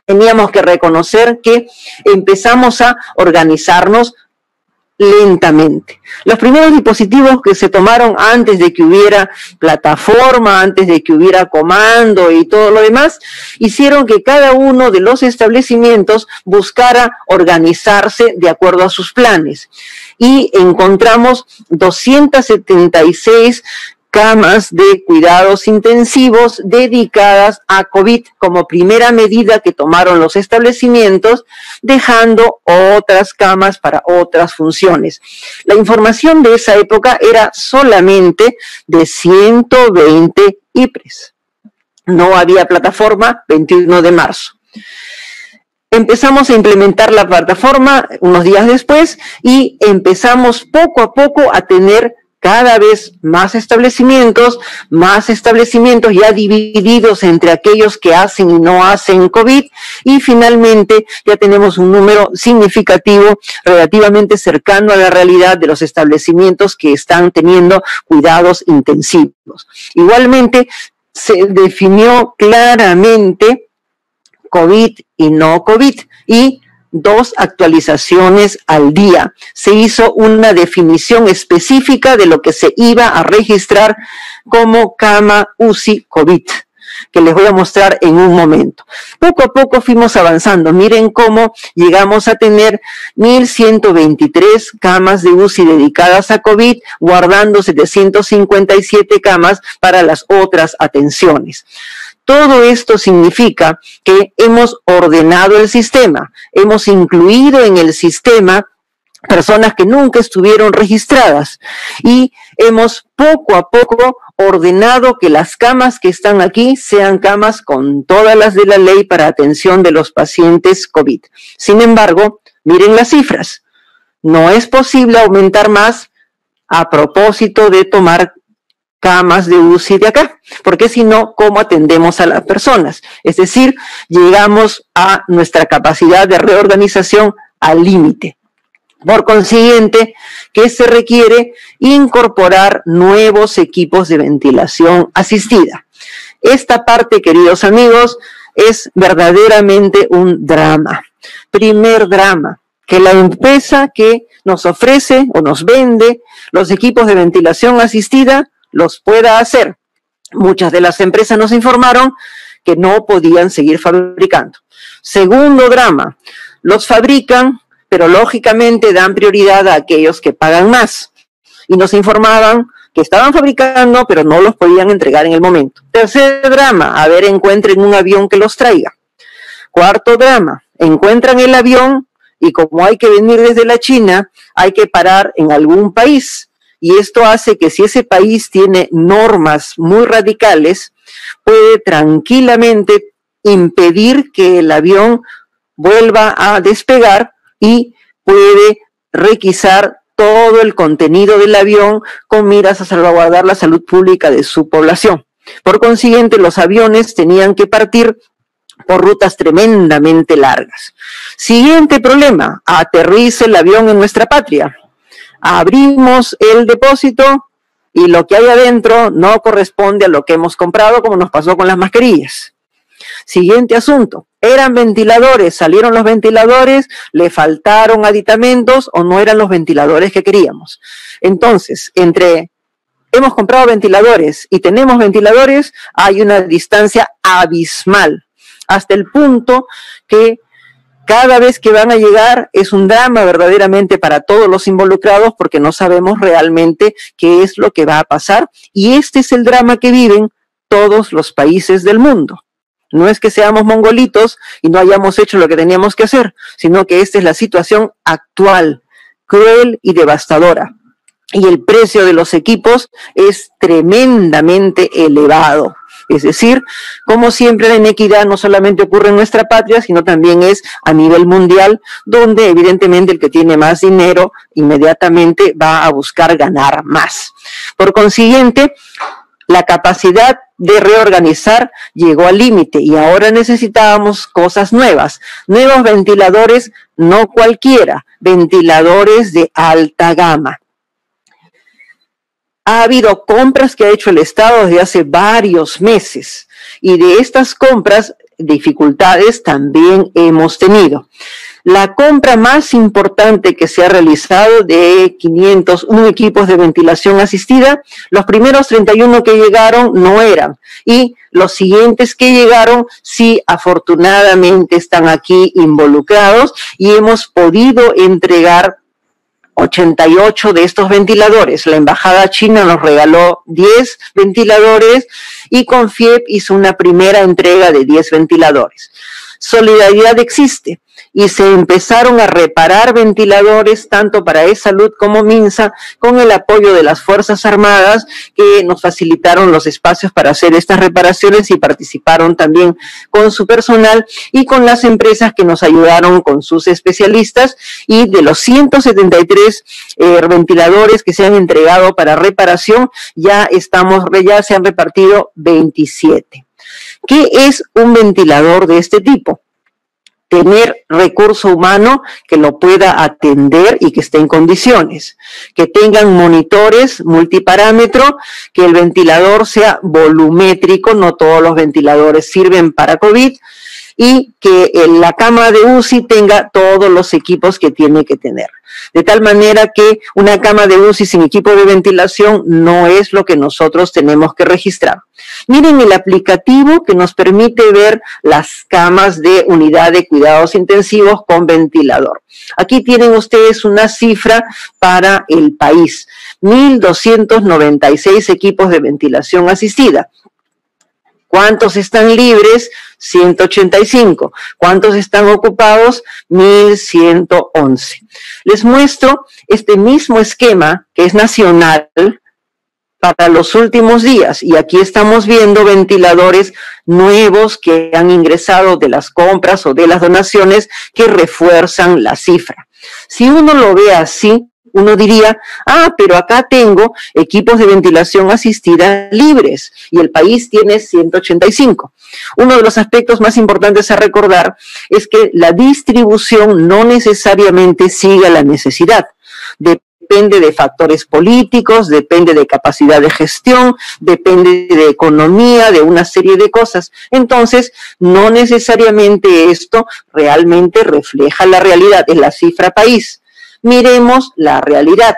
Speaker 5: teníamos que reconocer que empezamos a organizarnos lentamente. Los primeros dispositivos que se tomaron antes de que hubiera plataforma, antes de que hubiera comando y todo lo demás, hicieron que cada uno de los establecimientos buscara organizarse de acuerdo a sus planes. Y encontramos 276 camas de cuidados intensivos dedicadas a COVID como primera medida que tomaron los establecimientos, dejando otras camas para otras funciones. La información de esa época era solamente de 120 IPRES. No había plataforma 21 de marzo. Empezamos a implementar la plataforma unos días después y empezamos poco a poco a tener cada vez más establecimientos ya divididos entre aquellos que hacen y no hacen COVID, y finalmente ya tenemos un número significativo, relativamente cercano a la realidad de los establecimientos que están teniendo cuidados intensivos. Igualmente, se definió claramente COVID y no COVID, y 2 actualizaciones al día. Se hizo una definición específica de lo que se iba a registrar como cama UCI COVID. que les voy a mostrar en un momento. Poco a poco fuimos avanzando. Miren cómo llegamos a tener 1.123 camas de UCI dedicadas a COVID, guardando 757 camas para las otras atenciones. Todo esto significa que hemos ordenado el sistema, hemos incluido en el sistema personas que nunca estuvieron registradas y hemos poco a poco ordenado que las camas que están aquí sean camas con todas las de la ley para atención de los pacientes COVID. Sin embargo, miren las cifras. No es posible aumentar más a propósito de tomar camas de UCI de acá, porque si no, ¿cómo atendemos a las personas? Es decir, llegamos a nuestra capacidad de reorganización al límite. Por consiguiente, ¿qué se requiere? Incorporar nuevos equipos de ventilación asistida. Esta parte, queridos amigos, es verdaderamente un drama. Primer drama, que la empresa que nos ofrece o nos vende los equipos de ventilación asistida los pueda hacer. Muchas de las empresas nos informaron que no podían seguir fabricando. Segundo drama, los fabrican, pero lógicamente dan prioridad a aquellos que pagan más. Y nos informaban que estaban fabricando, pero no los podían entregar en el momento. Tercer drama, a ver, encuentren un avión que los traiga. Cuarto drama, encuentran el avión y como hay que venir desde la China, hay que parar en algún país. Y esto hace que si ese país tiene normas muy radicales, puede tranquilamente impedir que el avión vuelva a despegar y puede requisar todo el contenido del avión con miras a salvaguardar la salud pública de su población. Por consiguiente, los aviones tenían que partir por rutas tremendamente largas. Siguiente problema, aterriza el avión en nuestra patria. Abrimos el depósito y lo que hay adentro no corresponde a lo que hemos comprado, como nos pasó con las mascarillas. Siguiente asunto, eran ventiladores, salieron los ventiladores, le faltaron aditamentos o no eran los ventiladores que queríamos. Entonces, entre hemos comprado ventiladores y tenemos ventiladores, hay una distancia abismal, hasta el punto que cada vez que van a llegar es un drama verdaderamente para todos los involucrados porque no sabemos realmente qué es lo que va a pasar y este es el drama que viven todos los países del mundo. No es que seamos mongolitos y no hayamos hecho lo que teníamos que hacer, sino que esta es la situación actual, cruel y devastadora. Y el precio de los equipos es tremendamente elevado. Es decir, como siempre la inequidad no solamente ocurre en nuestra patria, sino también es a nivel mundial, donde evidentemente el que tiene más dinero inmediatamente va a buscar ganar más. Por consiguiente, la capacidad de reorganizar llegó al límite y ahora necesitábamos cosas nuevas, nuevos ventiladores, no cualquiera, ventiladores de alta gama. Ha habido compras que ha hecho el Estado desde hace varios meses y de estas compras dificultades también hemos tenido. La compra más importante que se ha realizado de 501 equipos de ventilación asistida, los primeros 31 que llegaron no eran y los siguientes que llegaron sí afortunadamente están aquí involucrados y hemos podido entregar 88 de estos ventiladores. La embajada china nos regaló 10 ventiladores y Confiep hizo una primera entrega de 10 ventiladores. Solidaridad existe y se empezaron a reparar ventiladores tanto para eSalud como MINSA con el apoyo de las Fuerzas Armadas que nos facilitaron los espacios para hacer estas reparaciones y participaron también con su personal y con las empresas que nos ayudaron con sus especialistas y de los 173 ventiladores que se han entregado para reparación ya se han repartido 27. ¿Qué es un ventilador de este tipo? Tener recurso humano que lo pueda atender y que esté en condiciones, que tengan monitores multiparámetro, que el ventilador sea volumétrico, no todos los ventiladores sirven para COVID, y que la cama de UCI tenga todos los equipos que tiene que tener. De tal manera que una cama de UCI sin equipo de ventilación no es lo que nosotros tenemos que registrar. Miren el aplicativo que nos permite ver las camas de unidad de cuidados intensivos con ventilador. Aquí tienen ustedes una cifra para el país. 1.296 equipos de ventilación asistida. ¿Cuántos están libres? 185. ¿Cuántos están ocupados? 1.111. Les muestro este mismo esquema que es nacional para los últimos días. Y aquí estamos viendo ventiladores nuevos que han ingresado de las compras o de las donaciones que refuerzan la cifra. Si uno lo ve así, uno diría, pero acá tengo equipos de ventilación asistida libres y el país tiene 185. Uno de los aspectos más importantes a recordar es que la distribución no necesariamente sigue la necesidad. Depende de factores políticos, depende de capacidad de gestión, depende de economía, de una serie de cosas. Entonces, no necesariamente esto realmente refleja la realidad, es la cifra país. Miremos la realidad.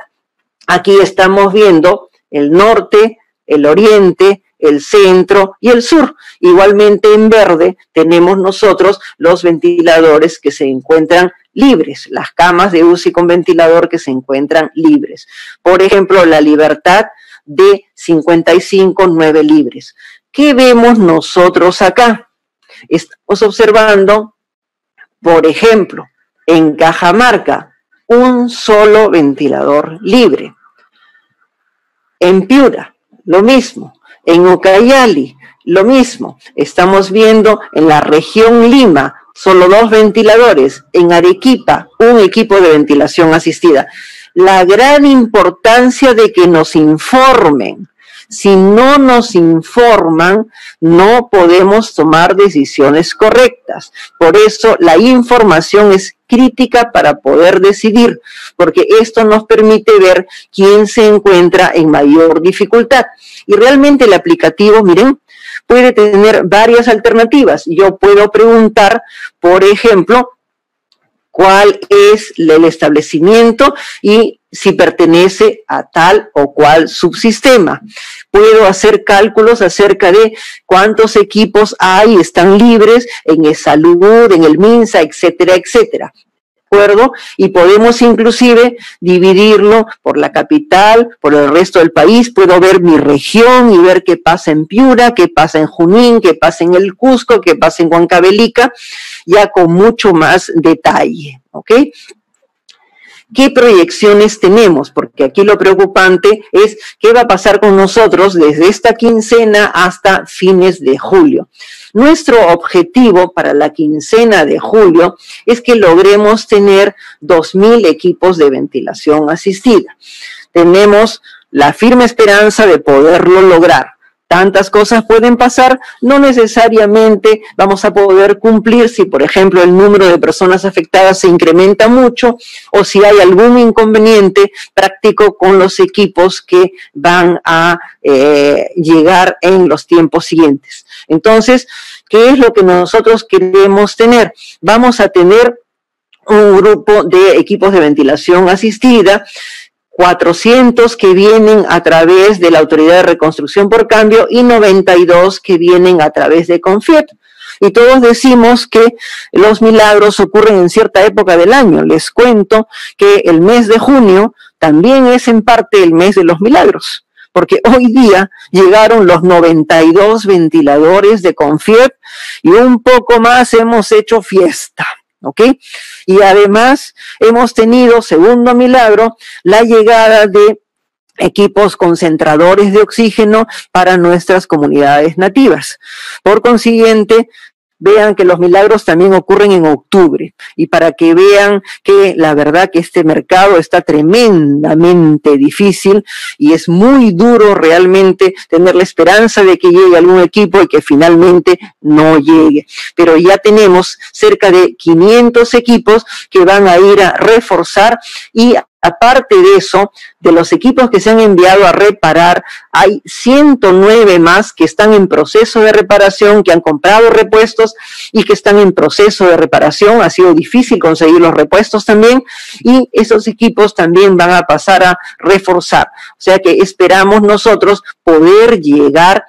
Speaker 5: Aquí estamos viendo el norte, el oriente, el centro y el sur. Igualmente en verde tenemos nosotros los ventiladores que se encuentran libres, las camas de UCI con ventilador que se encuentran libres. Por ejemplo, La Libertad de 55, 9 libres. ¿Qué vemos nosotros acá? Estamos observando, por ejemplo, en Cajamarca, un solo ventilador libre. En Piura, lo mismo. En Ucayali, lo mismo. Estamos viendo en la región Lima, solo 2 ventiladores. En Arequipa, un equipo de ventilación asistida. La gran importancia de que nos informen. Si no nos informan, no podemos tomar decisiones correctas. Por eso la información es crítica para poder decidir, porque esto nos permite ver quién se encuentra en mayor dificultad. Y realmente el aplicativo, miren, puede tener varias alternativas. Yo puedo preguntar, por ejemplo, cuál es el establecimiento y si pertenece a tal o cual subsistema. Puedo hacer cálculos acerca de cuántos equipos hay, están libres en eSalud, en el MINSA, etcétera, etcétera. ¿De acuerdo? Y podemos inclusive dividirlo por la capital, por el resto del país. Puedo ver mi región y ver qué pasa en Piura, qué pasa en Junín, qué pasa en el Cusco, qué pasa en Huancavelica, ya con mucho más detalle, ¿ok? ¿Qué proyecciones tenemos? Porque aquí lo preocupante es qué va a pasar con nosotros desde esta quincena hasta fines de julio. Nuestro objetivo para la quincena de julio es que logremos tener 2.000 equipos de ventilación asistida. Tenemos la firme esperanza de poderlo lograr. Tantas cosas pueden pasar, no necesariamente vamos a poder cumplir si, por ejemplo, el número de personas afectadas se incrementa mucho o si hay algún inconveniente práctico con los equipos que van a llegar en los tiempos siguientes. Entonces, ¿qué es lo que nosotros queremos tener? Vamos a tener un grupo de equipos de ventilación asistida, 400 que vienen a través de la Autoridad de Reconstrucción por Cambio y 92 que vienen a través de CONFIEP. Y todos decimos que los milagros ocurren en cierta época del año. Les cuento que el mes de junio también es en parte el mes de los milagros, porque hoy día llegaron los 92 ventiladores de CONFIEP y un poco más hemos hecho fiesta. ¿Ok? Y además hemos tenido, segundo milagro, la llegada de equipos concentradores de oxígeno para nuestras comunidades nativas. Por consiguiente, vean que los milagros también ocurren en octubre y para que vean que la verdad que este mercado está tremendamente difícil y es muy duro realmente tener la esperanza de que llegue algún equipo y que finalmente no llegue. Pero ya tenemos cerca de 500 equipos que van a ir a reforzar y Aparte de eso, de los equipos que se han enviado a reparar, hay 109 más que están en proceso de reparación, que han comprado repuestos y que están en proceso de reparación. Ha sido difícil conseguir los repuestos también, y esos equipos también van a pasar a reforzar. O sea que esperamos nosotros poder llegar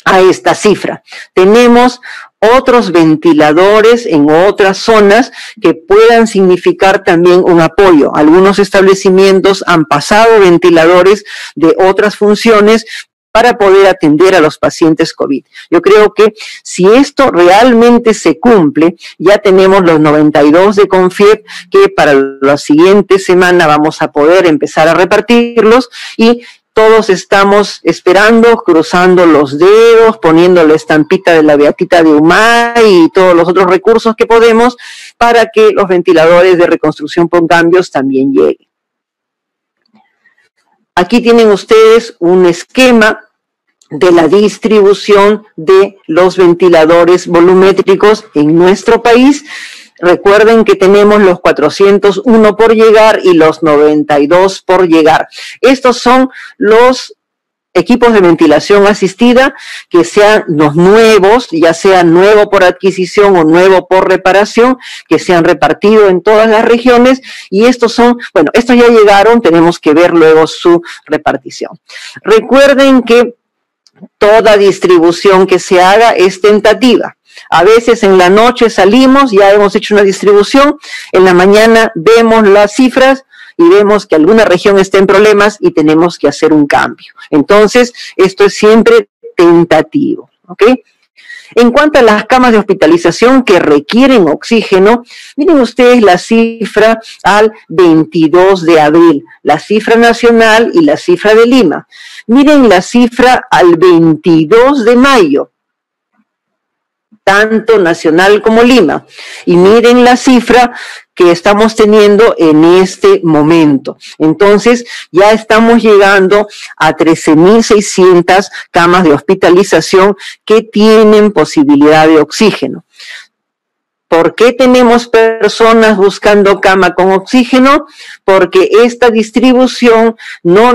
Speaker 5: a esta cifra. Tenemos otros ventiladores en otras zonas que puedan significar también un apoyo. Algunos establecimientos han pasado ventiladores de otras funciones para poder atender a los pacientes COVID. Yo creo que si esto realmente se cumple, ya tenemos los 92 de Confiep, que para la siguiente semana vamos a poder empezar a repartirlos, y todos estamos esperando, cruzando los dedos, poniendo la estampita de la beatita de Humay y todos los otros recursos que podemos para que los ventiladores de reconstrucción por cambios también lleguen. Aquí tienen ustedes un esquema de la distribución de los ventiladores volumétricos en nuestro país. Recuerden que tenemos los 401 por llegar y los 92 por llegar. Estos son los equipos de ventilación asistida que sean los nuevos, ya sea nuevo por adquisición o nuevo por reparación, que se han repartido en todas las regiones, y estos son, bueno, estos ya llegaron, tenemos que ver luego su repartición. Recuerden que toda distribución que se haga es tentativa. A veces en la noche salimos, ya hemos hecho una distribución, en la mañana vemos las cifras y vemos que alguna región está en problemas y tenemos que hacer un cambio. Entonces, esto es siempre tentativo, ¿ok? En cuanto a las camas de hospitalización que requieren oxígeno, miren ustedes la cifra al 22 de abril, la cifra nacional y la cifra de Lima. Miren la cifra al 22 de mayo. Tanto nacional como Lima. Y miren la cifra que estamos teniendo en este momento. Entonces, ya estamos llegando a 13.600 camas de hospitalización que tienen posibilidad de oxígeno. ¿Por qué tenemos personas buscando cama con oxígeno? Porque esta distribución,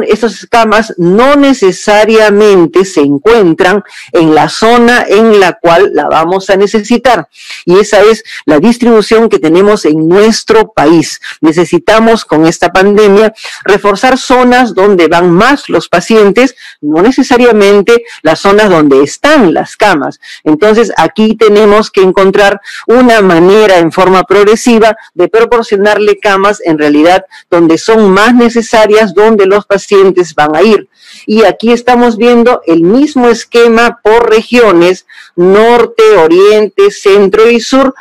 Speaker 5: estas camas no necesariamente se encuentran en la zona en la cual la vamos a necesitar. Y esa es la distribución que tenemos en nuestro país. Necesitamos con esta pandemia reforzar zonas donde van más los pacientes, no necesariamente las zonas donde están las camas. Entonces aquí tenemos que encontrar una manera en forma progresiva de proporcionarle camas en realidad donde son más necesarias, donde los pacientes van a ir. Y aquí estamos viendo el mismo esquema por regiones, norte, oriente, centro y sur,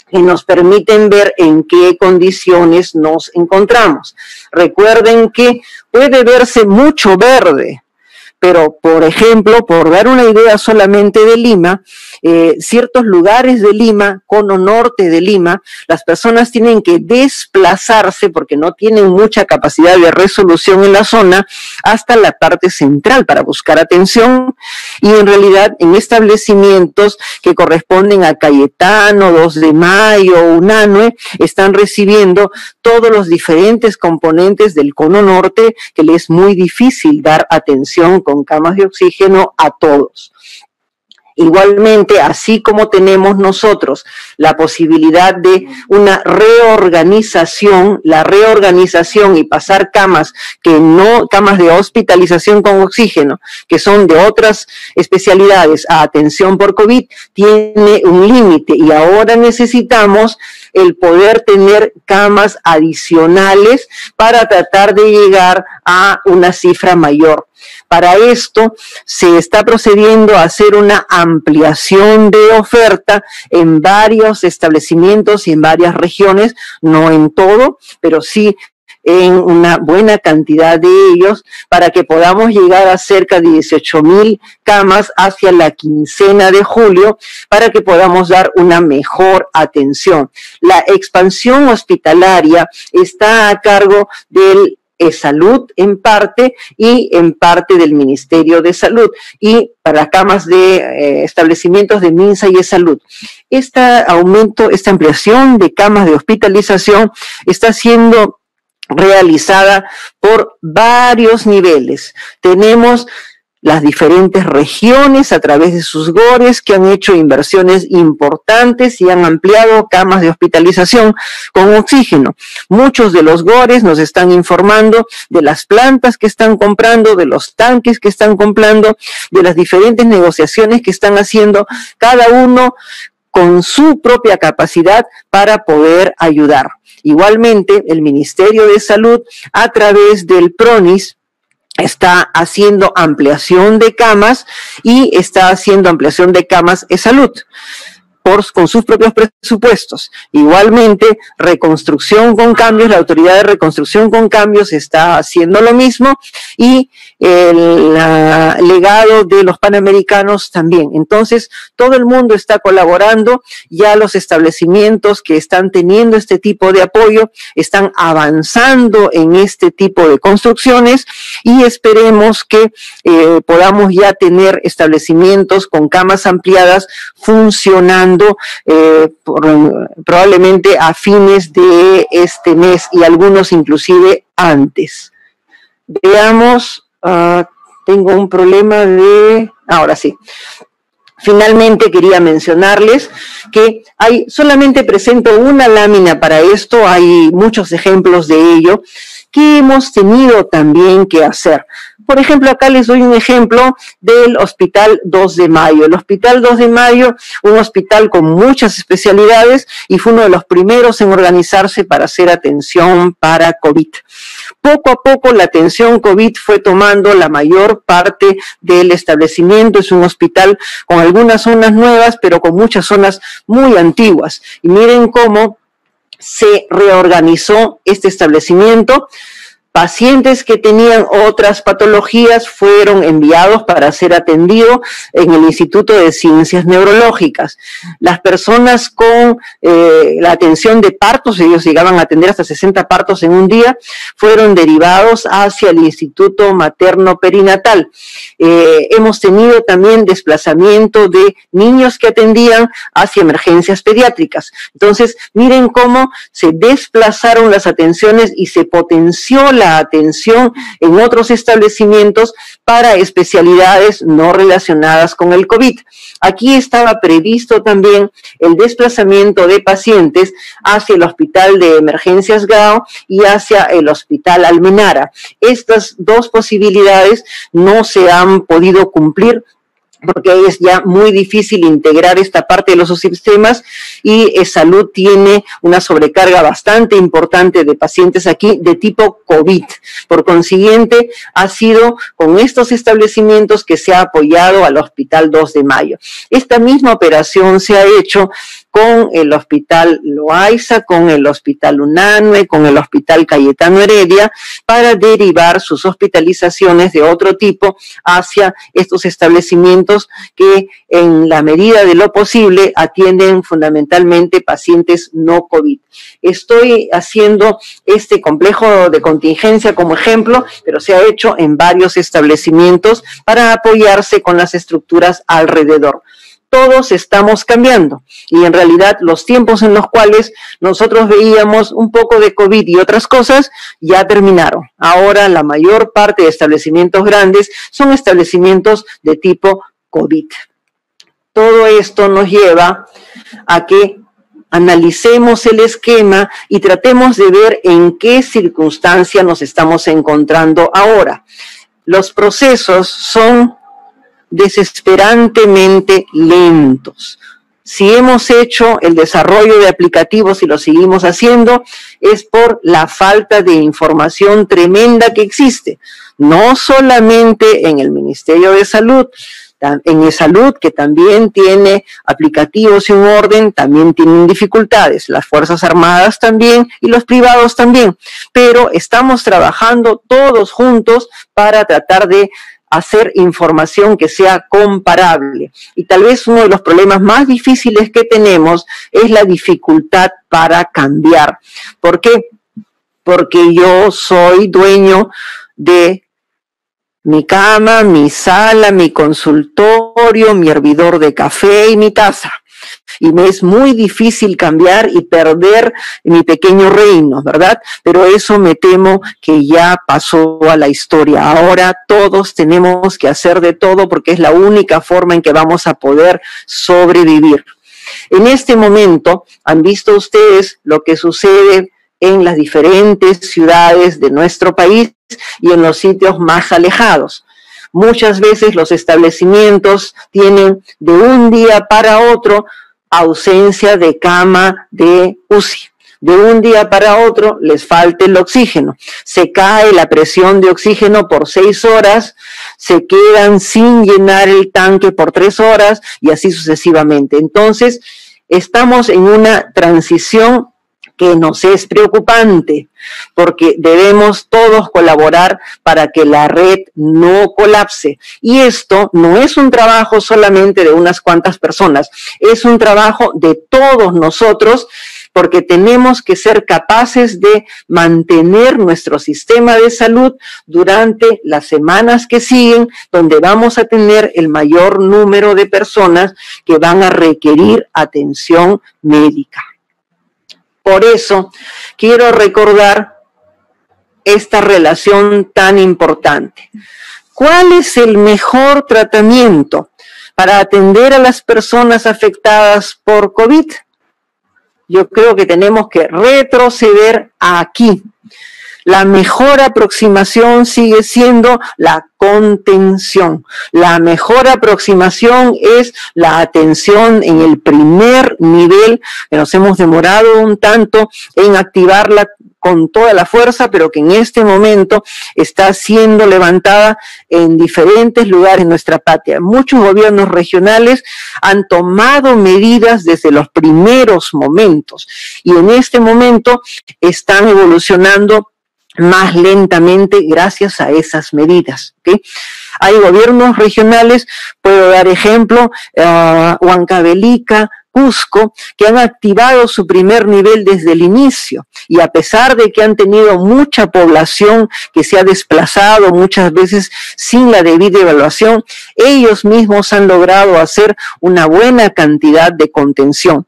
Speaker 5: que nos permiten ver en qué condiciones nos encontramos. Recuerden que puede verse mucho verde, pero, por ejemplo, por dar una idea solamente de Lima, ciertos lugares de Lima, cono norte de Lima, las personas tienen que desplazarse porque no tienen mucha capacidad de resolución en la zona hasta la parte central para buscar atención, y en realidad en establecimientos que corresponden a Cayetano, 2 de Mayo, Unanue, están recibiendo todos los diferentes componentes del cono norte que les es muy difícil dar atención con camas de oxígeno a todos. Igualmente, así como tenemos nosotros la posibilidad de una reorganización, la reorganización y pasar camas camas de hospitalización con oxígeno, que son de otras especialidades a atención por COVID, tiene un límite, y ahora necesitamos el poder tener camas adicionales para tratar de llegar a una cifra mayor. Para esto se está procediendo a hacer una ampliación de oferta en varios establecimientos y en varias regiones, no en todo, pero sí en una buena cantidad de ellos, para que podamos llegar a cerca de 18,000 camas hacia la quincena de julio, para que podamos dar una mejor atención. La expansión hospitalaria está a cargo del Salud en parte y en parte del Ministerio de Salud, y para camas de establecimientos de MINSA y Salud. Esta ampliación de camas de hospitalización está siendo realizada por varios niveles. Tenemos las diferentes regiones a través de sus GORES que han hecho inversiones importantes y han ampliado camas de hospitalización con oxígeno. Muchos de los GORES nos están informando de las plantas que están comprando, de los tanques que están comprando, de las diferentes negociaciones que están haciendo, cada uno con su propia capacidad para poder ayudar. Igualmente, el Ministerio de Salud, a través del PRONIS, está haciendo ampliación de camas y está haciendo ampliación de camas de salud con sus propios presupuestos. Igualmente, Reconstrucción con Cambios, la Autoridad de Reconstrucción con Cambios está haciendo lo mismo y el legado de los Panamericanos también. Entonces, todo el mundo está colaborando, ya los establecimientos que están teniendo este tipo de apoyo están avanzando en este tipo de construcciones y esperemos que podamos ya tener establecimientos con camas ampliadas funcionando probablemente a fines de este mes y algunos inclusive antes. Veamos, tengo un problema ahora sí. Finalmente quería mencionarles que solamente presento una lámina para esto, hay muchos ejemplos de ello que hemos tenido también que hacer. Por ejemplo, acá les doy un ejemplo del Hospital 2 de Mayo. El Hospital 2 de Mayo, un hospital con muchas especialidades y fue uno de los primeros en organizarse para hacer atención para COVID. Poco a poco la atención COVID fue tomando la mayor parte del establecimiento. Es un hospital con algunas zonas nuevas, pero con muchas zonas muy antiguas. Y miren cómo se reorganizó este establecimiento. Pacientes que tenían otras patologías fueron enviados para ser atendidos en el Instituto de Ciencias Neurológicas. Las personas con la atención de partos, ellos llegaban a atender hasta 60 partos en un día, fueron derivados hacia el Instituto Materno Perinatal. Hemos tenido también desplazamiento de niños que atendían hacia emergencias pediátricas. Entonces, miren cómo se desplazaron las atenciones y se potenció la atención en otros establecimientos para especialidades no relacionadas con el COVID. Aquí estaba previsto también el desplazamiento de pacientes hacia el Hospital de Emergencias Gao y hacia el Hospital Almenara. Estas dos posibilidades no se han podido cumplir porque es ya muy difícil integrar esta parte de los subsistemas y Salud tiene una sobrecarga bastante importante de pacientes aquí de tipo COVID. Por consiguiente, ha sido con estos establecimientos que se ha apoyado al Hospital 2 de Mayo. Esta misma operación se ha hecho con el Hospital Loaiza, con el Hospital Unanue, con el Hospital Cayetano Heredia, para derivar sus hospitalizaciones de otro tipo hacia estos establecimientos que en la medida de lo posible atienden fundamentalmente pacientes no COVID. Estoy haciendo este complejo de contingencia como ejemplo, pero se ha hecho en varios establecimientos para apoyarse con las estructuras alrededor. Todos estamos cambiando y en realidad los tiempos en los cuales nosotros veíamos un poco de COVID y otras cosas ya terminaron. Ahora la mayor parte de establecimientos grandes son establecimientos de tipo COVID. Todo esto nos lleva a que analicemos el esquema y tratemos de ver en qué circunstancia nos estamos encontrando ahora. Los procesos son desesperantemente lentos. Si hemos hecho el desarrollo de aplicativos y lo seguimos haciendo, es por la falta de información tremenda que existe, no solamente en el Ministerio de Salud, en Salud, que también tiene aplicativos y un orden, también tienen dificultades, las Fuerzas Armadas también y los privados también, pero estamos trabajando todos juntos para tratar de hacer información que sea comparable. Y tal vez uno de los problemas más difíciles que tenemos es la dificultad para cambiar. ¿Por qué? Porque yo soy dueño de mi cama, mi sala, mi consultorio, mi hervidor de café y mi taza. y me es muy difícil cambiar y perder mi pequeño reino, ¿verdad? Pero eso me temo que ya pasó a la historia. Ahora todos tenemos que hacer de todo porque es la única forma en que vamos a poder sobrevivir. En este momento, han visto ustedes lo que sucede en las diferentes ciudades de nuestro país y en los sitios más alejados. Muchas veces los establecimientos tienen de un día para otro ausencia de cama de UCI. De un día para otro les falta el oxígeno. Se cae la presión de oxígeno por 6 horas, se quedan sin llenar el tanque por 3 horas y así sucesivamente. Entonces, estamos en una transición que nos es preocupante, porque debemos todos colaborar para que la red no colapse. Y esto no es un trabajo solamente de unas cuantas personas, es un trabajo de todos nosotros, porque tenemos que ser capaces de mantener nuestro sistema de salud durante las semanas que siguen, donde vamos a tener el mayor número de personas que van a requerir atención médica. Por eso quiero recordar esta relación tan importante. ¿Cuál es el mejor tratamiento para atender a las personas afectadas por COVID? Yo creo que tenemos que retroceder aquí. La mejor aproximación sigue siendo la contención. La mejor aproximación es la atención en el primer nivel, que nos hemos demorado un tanto en activarla con toda la fuerza, pero que en este momento está siendo levantada en diferentes lugares de nuestra patria. Muchos gobiernos regionales han tomado medidas desde los primeros momentos y en este momento están evolucionando más lentamente gracias a esas medidas. ¿Okay? Hay gobiernos regionales, puedo dar ejemplo, Huancavelica, Cusco, que han activado su primer nivel desde el inicio y a pesar de que han tenido mucha población que se ha desplazado muchas veces sin la debida evaluación, ellos mismos han logrado hacer una buena cantidad de contención.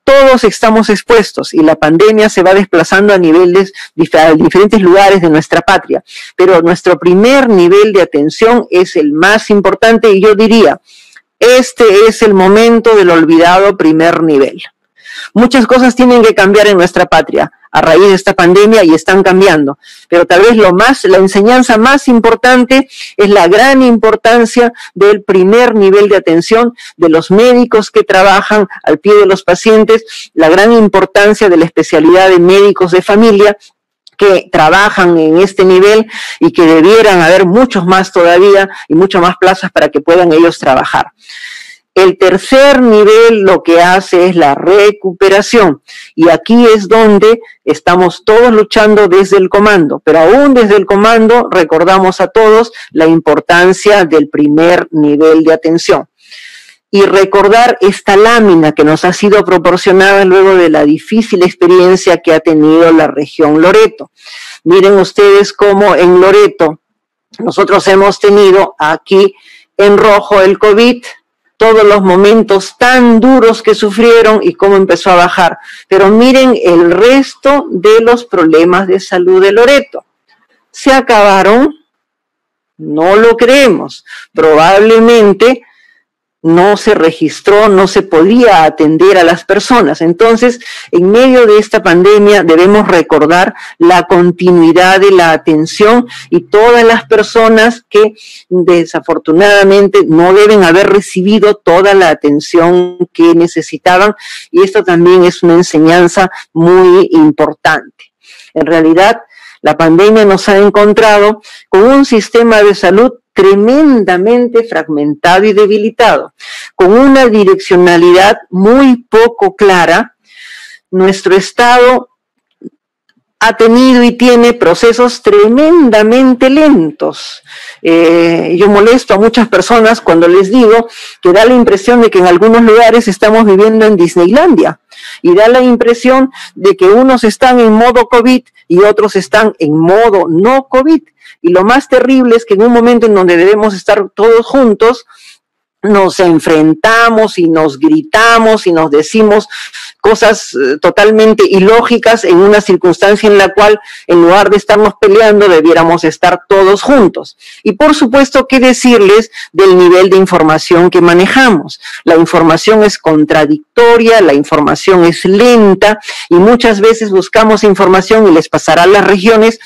Speaker 5: Todos estamos expuestos y la pandemia se va desplazando a diferentes lugares de nuestra patria, pero nuestro primer nivel de atención es el más importante y yo diría, este es el momento del olvidado primer nivel. Muchas cosas tienen que cambiar en nuestra patria a raíz de esta pandemia y están cambiando, pero tal vez la enseñanza más importante es la gran importancia del primer nivel de atención de los médicos que trabajan al pie de los pacientes, la gran importancia de la especialidad de médicos de familia que trabajan en este nivel y que debieran haber muchos más todavía y muchas más plazas para que puedan ellos trabajar. El tercer nivel lo que hace es la recuperación y aquí es donde estamos todos luchando desde el comando, pero aún desde el comando recordamos a todos la importancia del primer nivel de atención. Y recordar esta lámina que nos ha sido proporcionada luego de la difícil experiencia que ha tenido la región Loreto. Miren ustedes cómo en Loreto nosotros hemos tenido aquí en rojo el COVID, todos los momentos tan duros que sufrieron y cómo empezó a bajar. Pero miren el resto de los problemas de salud de Loreto. ¿Se acabaron? No lo creemos. Probablemente no se registró, no se podía atender a las personas. Entonces, en medio de esta pandemia debemos recordar la continuidad de la atención y todas las personas que desafortunadamente no deben haber recibido toda la atención que necesitaban y esto también es una enseñanza muy importante. En realidad, la pandemia nos ha encontrado con un sistema de salud tremendamente fragmentado y debilitado, con una direccionalidad muy poco clara. Nuestro Estado ha tenido y tiene procesos tremendamente lentos. Yo molesto a muchas personas cuando les digo que da la impresión de que en algunos lugares estamos viviendo en Disneylandia y da la impresión de que unos están en modo COVID y otros están en modo no COVID. Y lo más terrible es que en un momento en donde debemos estar todos juntos, nos enfrentamos y nos gritamos y nos decimos cosas totalmente ilógicas en una circunstancia en la cual, en lugar de estarnos peleando, debiéramos estar todos juntos. Y por supuesto, ¿qué decirles del nivel de información que manejamos? La información es contradictoria, la información es lenta y muchas veces buscamos información, y les pasará a las regiones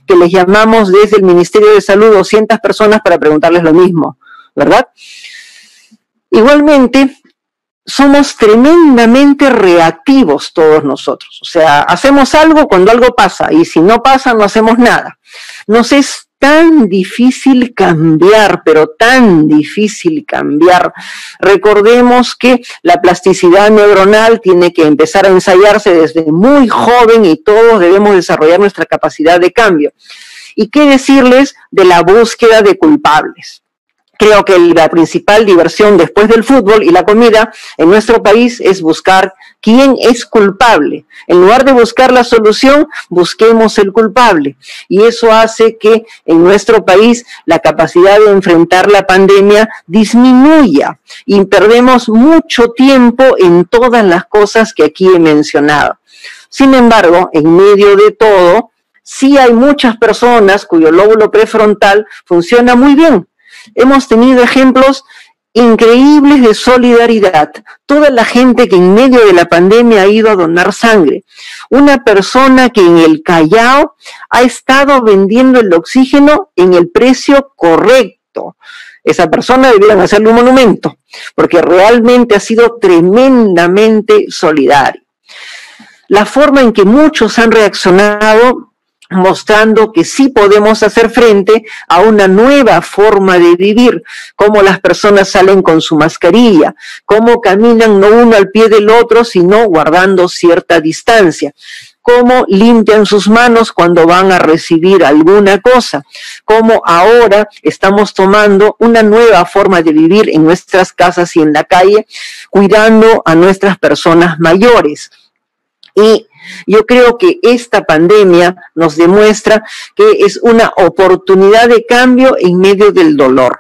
Speaker 5: que les llamamos desde el Ministerio de Salud 200 personas para preguntarles lo mismo, ¿verdad? Igualmente, somos tremendamente reactivos todos nosotros. O sea, hacemos algo cuando algo pasa, y si no pasa, no hacemos nada. Nos es tan difícil cambiar, pero tan difícil cambiar. Recordemos que la plasticidad neuronal tiene que empezar a ensayarse desde muy joven y todos debemos desarrollar nuestra capacidad de cambio. ¿Y qué decirles de la búsqueda de culpables? Creo que la principal diversión después del fútbol y la comida en nuestro país es buscar quién es culpable. En lugar de buscar la solución, busquemos el culpable. Y eso hace que en nuestro país la capacidad de enfrentar la pandemia disminuya y perdemos mucho tiempo en todas las cosas que aquí he mencionado. Sin embargo, en medio de todo, sí hay muchas personas cuyo lóbulo prefrontal funciona muy bien. Hemos tenido ejemplos increíbles de solidaridad. Toda la gente que en medio de la pandemia ha ido a donar sangre. Una persona que en el Callao ha estado vendiendo el oxígeno en el precio correcto. Esa persona debieran hacerle un monumento, porque realmente ha sido tremendamente solidario. La forma en que muchos han reaccionado mostrando que sí podemos hacer frente a una nueva forma de vivir, cómo las personas salen con su mascarilla, cómo caminan no uno al pie del otro, sino guardando cierta distancia, cómo limpian sus manos cuando van a recibir alguna cosa, cómo ahora estamos tomando una nueva forma de vivir en nuestras casas y en la calle, cuidando a nuestras personas mayores. Y yo creo que esta pandemia nos demuestra que es una oportunidad de cambio en medio del dolor.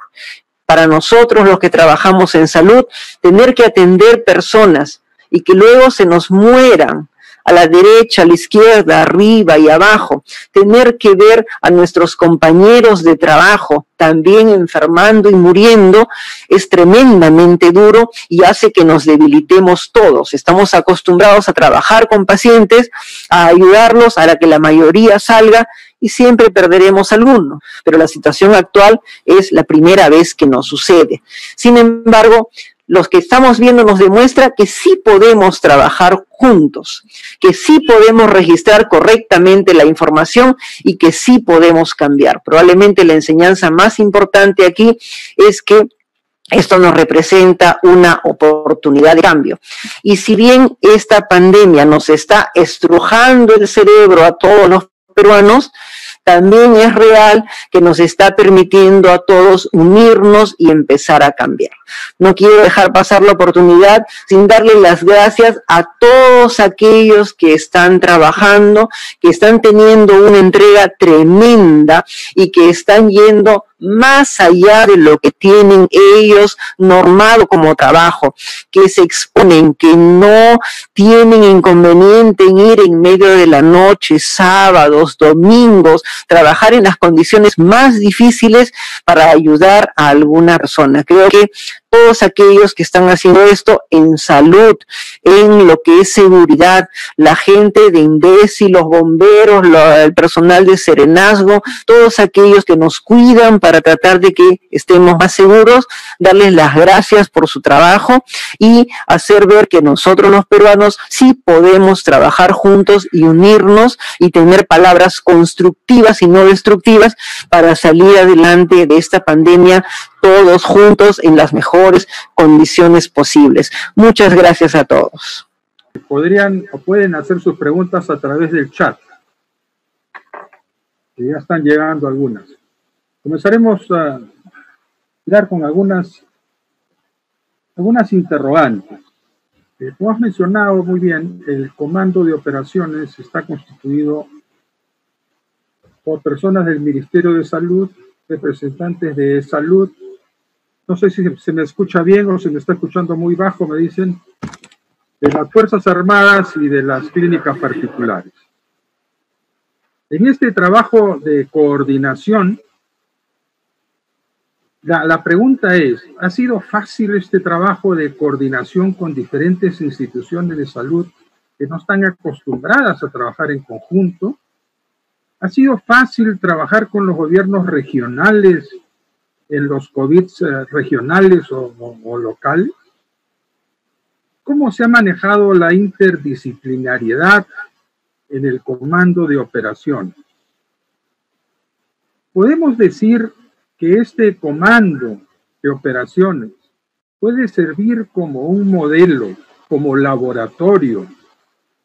Speaker 5: Para nosotros, los que trabajamos en salud, tener que atender personas y que luego se nos mueran a la derecha, a la izquierda, arriba y abajo, tener que ver a nuestros compañeros de trabajo también enfermando y muriendo, es tremendamente duro y hace que nos debilitemos todos. Estamos acostumbrados a trabajar con pacientes, a ayudarlos a que la mayoría salga y siempre perderemos alguno. Pero la situación actual es la primera vez que nos sucede. Sin embargo, los que estamos viendo nos demuestra que sí podemos trabajar juntos, que sí podemos registrar correctamente la información y que sí podemos cambiar. Probablemente la enseñanza más importante aquí es que esto nos representa una oportunidad de cambio. Y si bien esta pandemia nos está estrujando el cerebro a todos los peruanos, también es real que nos está permitiendo a todos unirnos y empezar a cambiar. No quiero dejar pasar la oportunidad sin darle las gracias a todos aquellos que están trabajando, que están teniendo una entrega tremenda y que están yendo más allá de lo que tienen ellos normado como trabajo, que se exponen, que no tienen inconveniente en ir en medio de la noche, sábados, domingos, trabajar en las condiciones más difíciles para ayudar a alguna persona. Creo que todos aquellos que están haciendo esto en salud, en lo que es seguridad, la gente de INDECI, los bomberos, el personal de Serenazgo, todos aquellos que nos cuidan para tratar de que estemos más seguros, darles las gracias por su trabajo y hacer ver que nosotros los peruanos sí podemos trabajar juntos y unirnos y tener palabras constructivas y no destructivas para salir adelante de esta pandemia todos juntos en las mejores condiciones posibles. Muchas gracias a todos.
Speaker 2: Podrían o pueden hacer sus preguntas a través del chat, que ya están llegando algunas. Comenzaremos a mirar con algunas interrogantes. Como has mencionado muy bien, el comando de operaciones está constituido por personas del Ministerio de Salud, representantes de salud no sé si se me escucha bien o se me está escuchando muy bajo, me dicen, de las Fuerzas Armadas y de las clínicas particulares. En este trabajo de coordinación, la pregunta es, ¿ha sido fácil este trabajo de coordinación con diferentes instituciones de salud que no están acostumbradas a trabajar en conjunto? ¿Ha sido fácil trabajar con los gobiernos regionales en los COVID regionales o locales? ¿Cómo se ha manejado la interdisciplinariedad en el comando de operaciones? Podemos decir que este comando de operaciones puede servir como un modelo, como laboratorio,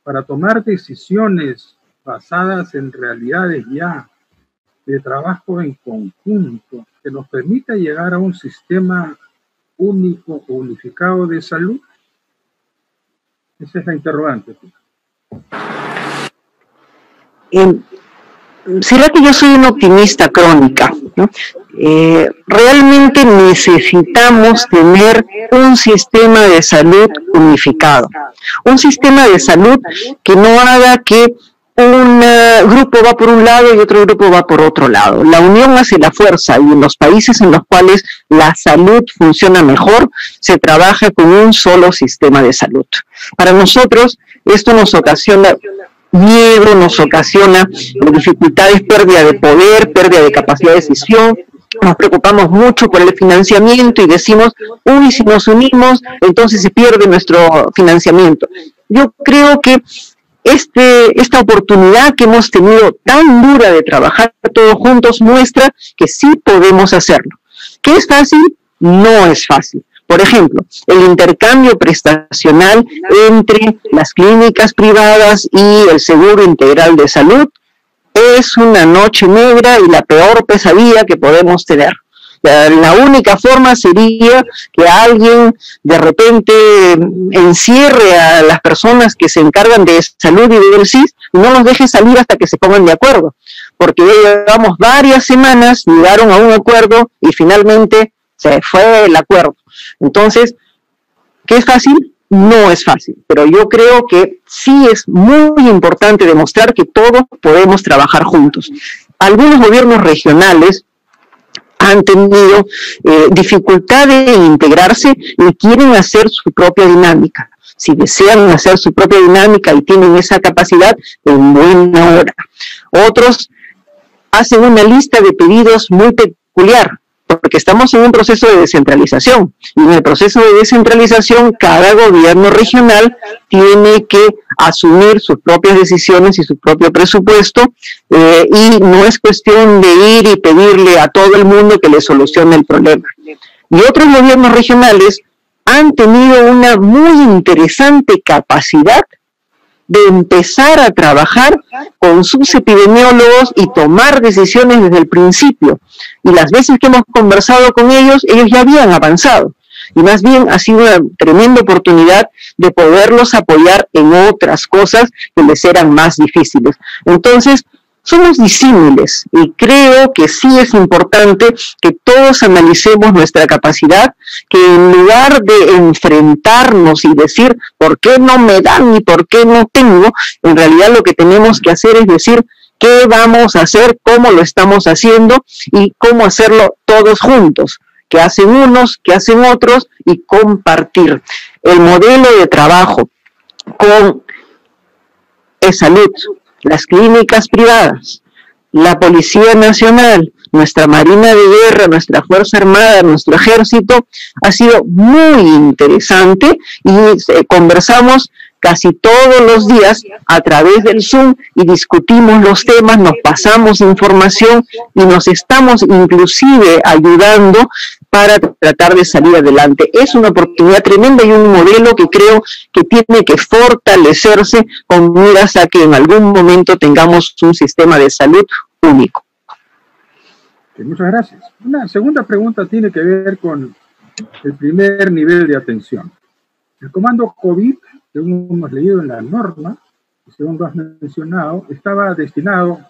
Speaker 2: para tomar decisiones basadas en realidades ya de trabajo en conjunto que nos permita llegar a un sistema único, unificado de salud. Esa es la interrogante.
Speaker 5: ¿Será que yo soy una optimista crónica, ¿no? Realmente necesitamos tener un sistema de salud unificado, un sistema de salud que no haga que un grupo va por un lado y otro grupo va por otro lado. La unión hace la fuerza, y en los países en los cuales la salud funciona mejor, se trabaja con un solo sistema de salud. Para nosotros, esto nos ocasiona miedo, nos ocasiona dificultades, pérdida de poder, pérdida de capacidad de decisión. Nos preocupamos mucho por el financiamiento y decimos, uy, si nos unimos, entonces se pierde nuestro financiamiento. Yo creo que esta oportunidad que hemos tenido tan dura de trabajar todos juntos muestra que sí podemos hacerlo. ¿Qué es fácil? No es fácil. Por ejemplo, el intercambio prestacional entre las clínicas privadas y el Seguro Integral de Salud es una noche negra y la peor pesadilla que podemos tener. La única forma sería que alguien de repente encierre a las personas que se encargan de salud y del SIS y no los deje salir hasta que se pongan de acuerdo, porque llevamos varias semanas, llegaron a un acuerdo y finalmente se fue el acuerdo. Entonces, ¿qué es fácil? No es fácil, pero yo creo que sí es muy importante demostrar que todos podemos trabajar juntos. Algunos gobiernos regionales han tenido dificultad en integrarse y quieren hacer su propia dinámica. Si desean hacer su propia dinámica y tienen esa capacidad, en buena hora. Otros hacen una lista de pedidos muy peculiar, porque estamos en un proceso de descentralización, y en el proceso de descentralización cada gobierno regional tiene que asumir sus propias decisiones y su propio presupuesto, y no es cuestión de ir y pedirle a todo el mundo que le solucione el problema. Y otros gobiernos regionales han tenido una muy interesante capacidad de empezar a trabajar con sus epidemiólogos y tomar decisiones desde el principio. Y las veces que hemos conversado con ellos ya habían avanzado. Y más bien ha sido una tremenda oportunidad de poderlos apoyar en otras cosas que les eran más difíciles. Entonces, somos disímiles y creo que sí es importante que todos analicemos nuestra capacidad, que en lugar de enfrentarnos y decir ¿por qué no me dan y por qué no tengo?, en realidad lo que tenemos que hacer es decir ¿qué vamos a hacer?, cómo lo estamos haciendo y cómo hacerlo todos juntos, qué hacen unos, qué hacen otros, y compartir. El modelo de trabajo con salud, las clínicas privadas, la Policía Nacional, nuestra Marina de Guerra, nuestra Fuerza Armada, nuestro Ejército, ha sido muy interesante y conversamos casi todos los días a través del Zoom y discutimos los temas, nos pasamos información y nos estamos inclusive ayudando para tratar de salir adelante. Es una oportunidad tremenda y un modelo que creo que tiene que fortalecerse con miras a que en algún momento tengamos un sistema de salud único.
Speaker 2: Muchas gracias. Una segunda pregunta tiene que ver con el primer nivel de atención. El comando COVID, según hemos leído en la norma, según lo has mencionado, estaba destinado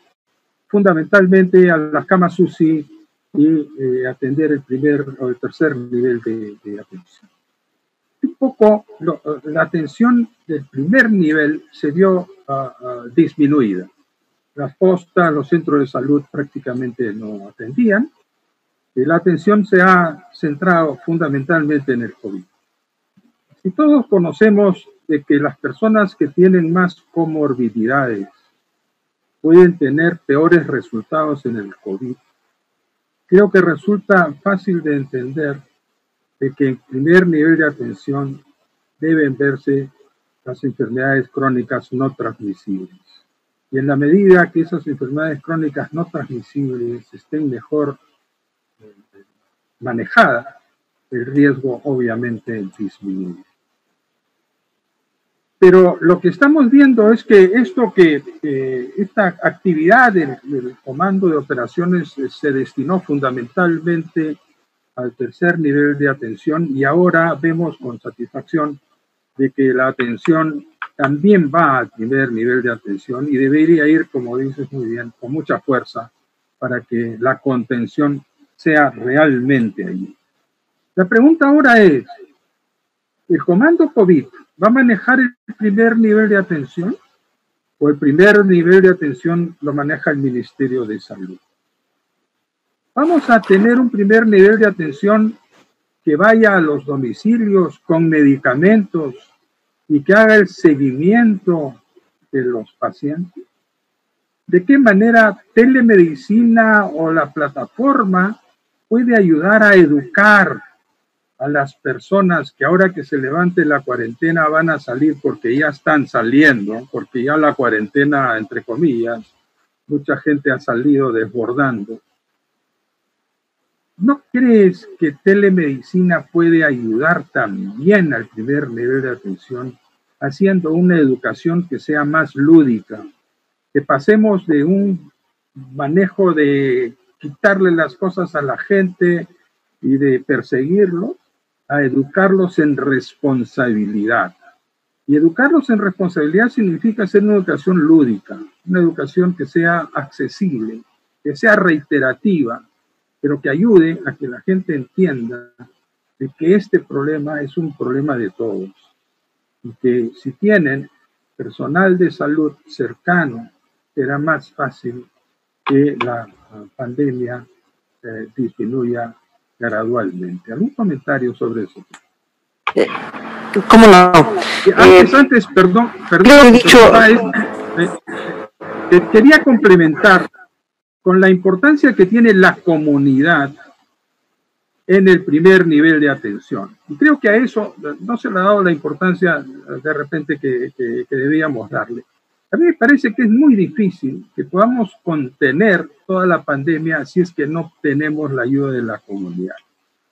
Speaker 2: fundamentalmente a las camas UCI y atender el primer o el tercer nivel de atención. Un poco la atención del primer nivel se vio disminuida. Las postas, los centros de salud prácticamente no atendían, y la atención se ha centrado fundamentalmente en el COVID. Y todos conocemos de que las personas que tienen más comorbilidades pueden tener peores resultados en el COVID. Creo que resulta fácil de entender de que en primer nivel de atención deben verse las enfermedades crónicas no transmisibles. Y en la medida que esas enfermedades crónicas no transmisibles estén mejor manejadas, el riesgo obviamente disminuye. Pero lo que estamos viendo es que esta actividad del Comando de Operaciones se destinó fundamentalmente al tercer nivel de atención, y ahora vemos con satisfacción de que la atención también va al primer nivel de atención y debería ir, como dices muy bien, con mucha fuerza para que la contención sea realmente allí. La pregunta ahora es, ¿el Comando COVID va a manejar el primer nivel de atención o el primer nivel de atención lo maneja el Ministerio de Salud? Vamos a tener un primer nivel de atención que vaya a los domicilios con medicamentos y que haga el seguimiento de los pacientes. ¿De qué manera telemedicina o la plataforma puede ayudar a educar a las personas que ahora que se levante la cuarentena van a salir, porque ya están saliendo, porque ya la cuarentena, entre comillas, mucha gente ha salido desbordando? ¿No crees que telemedicina puede ayudar también al primer nivel de atención, haciendo una educación que sea más lúdica? Que pasemos de un manejo de quitarle las cosas a la gente y de perseguirlos, a educarlos en responsabilidad. Y educarlos en responsabilidad significa hacer una educación lúdica, una educación que sea accesible, que sea reiterativa, pero que ayude a que la gente entienda de que este problema es un problema de todos. Y que si tienen personal de salud cercano, será más fácil que la pandemia disminuya gradualmente. ¿Algún comentario sobre eso?
Speaker 5: ¿Cómo no?
Speaker 2: Antes, perdón,
Speaker 5: he dicho...
Speaker 2: quería complementar con la importancia que tiene la comunidad en el primer nivel de atención. Y creo que a eso no se le ha dado la importancia de repente que debíamos darle. A mí me parece que es muy difícil que podamos contener toda la pandemia si es que no tenemos la ayuda de la comunidad.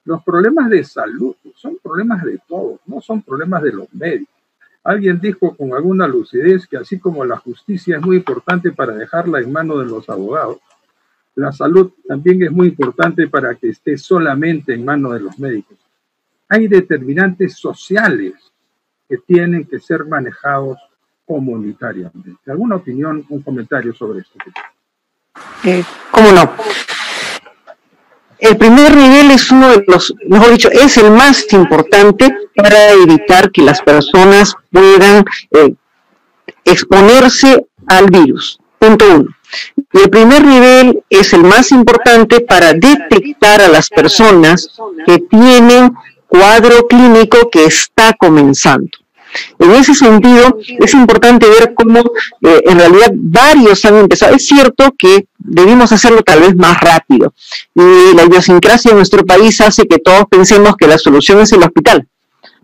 Speaker 2: Los problemas de salud son problemas de todos, no son problemas de los médicos. Alguien dijo con alguna lucidez que así como la justicia es muy importante para dejarla en manos de los abogados, la salud también es muy importante para que esté solamente en manos de los médicos. Hay determinantes sociales que tienen que ser manejados comunitariamente. ¿Alguna opinión, un comentario sobre esto?
Speaker 5: ¿Cómo no? El primer nivel es uno de los, mejor dicho, es el más importante para evitar que las personas puedan exponerse al virus. Punto uno. Y el primer nivel es el más importante para detectar a las personas que tienen cuadro clínico que está comenzando. En ese sentido, es importante ver cómo en realidad varios han empezado. Es cierto que debimos hacerlo tal vez más rápido. Y la idiosincrasia de nuestro país hace que todos pensemos que la solución es el hospital.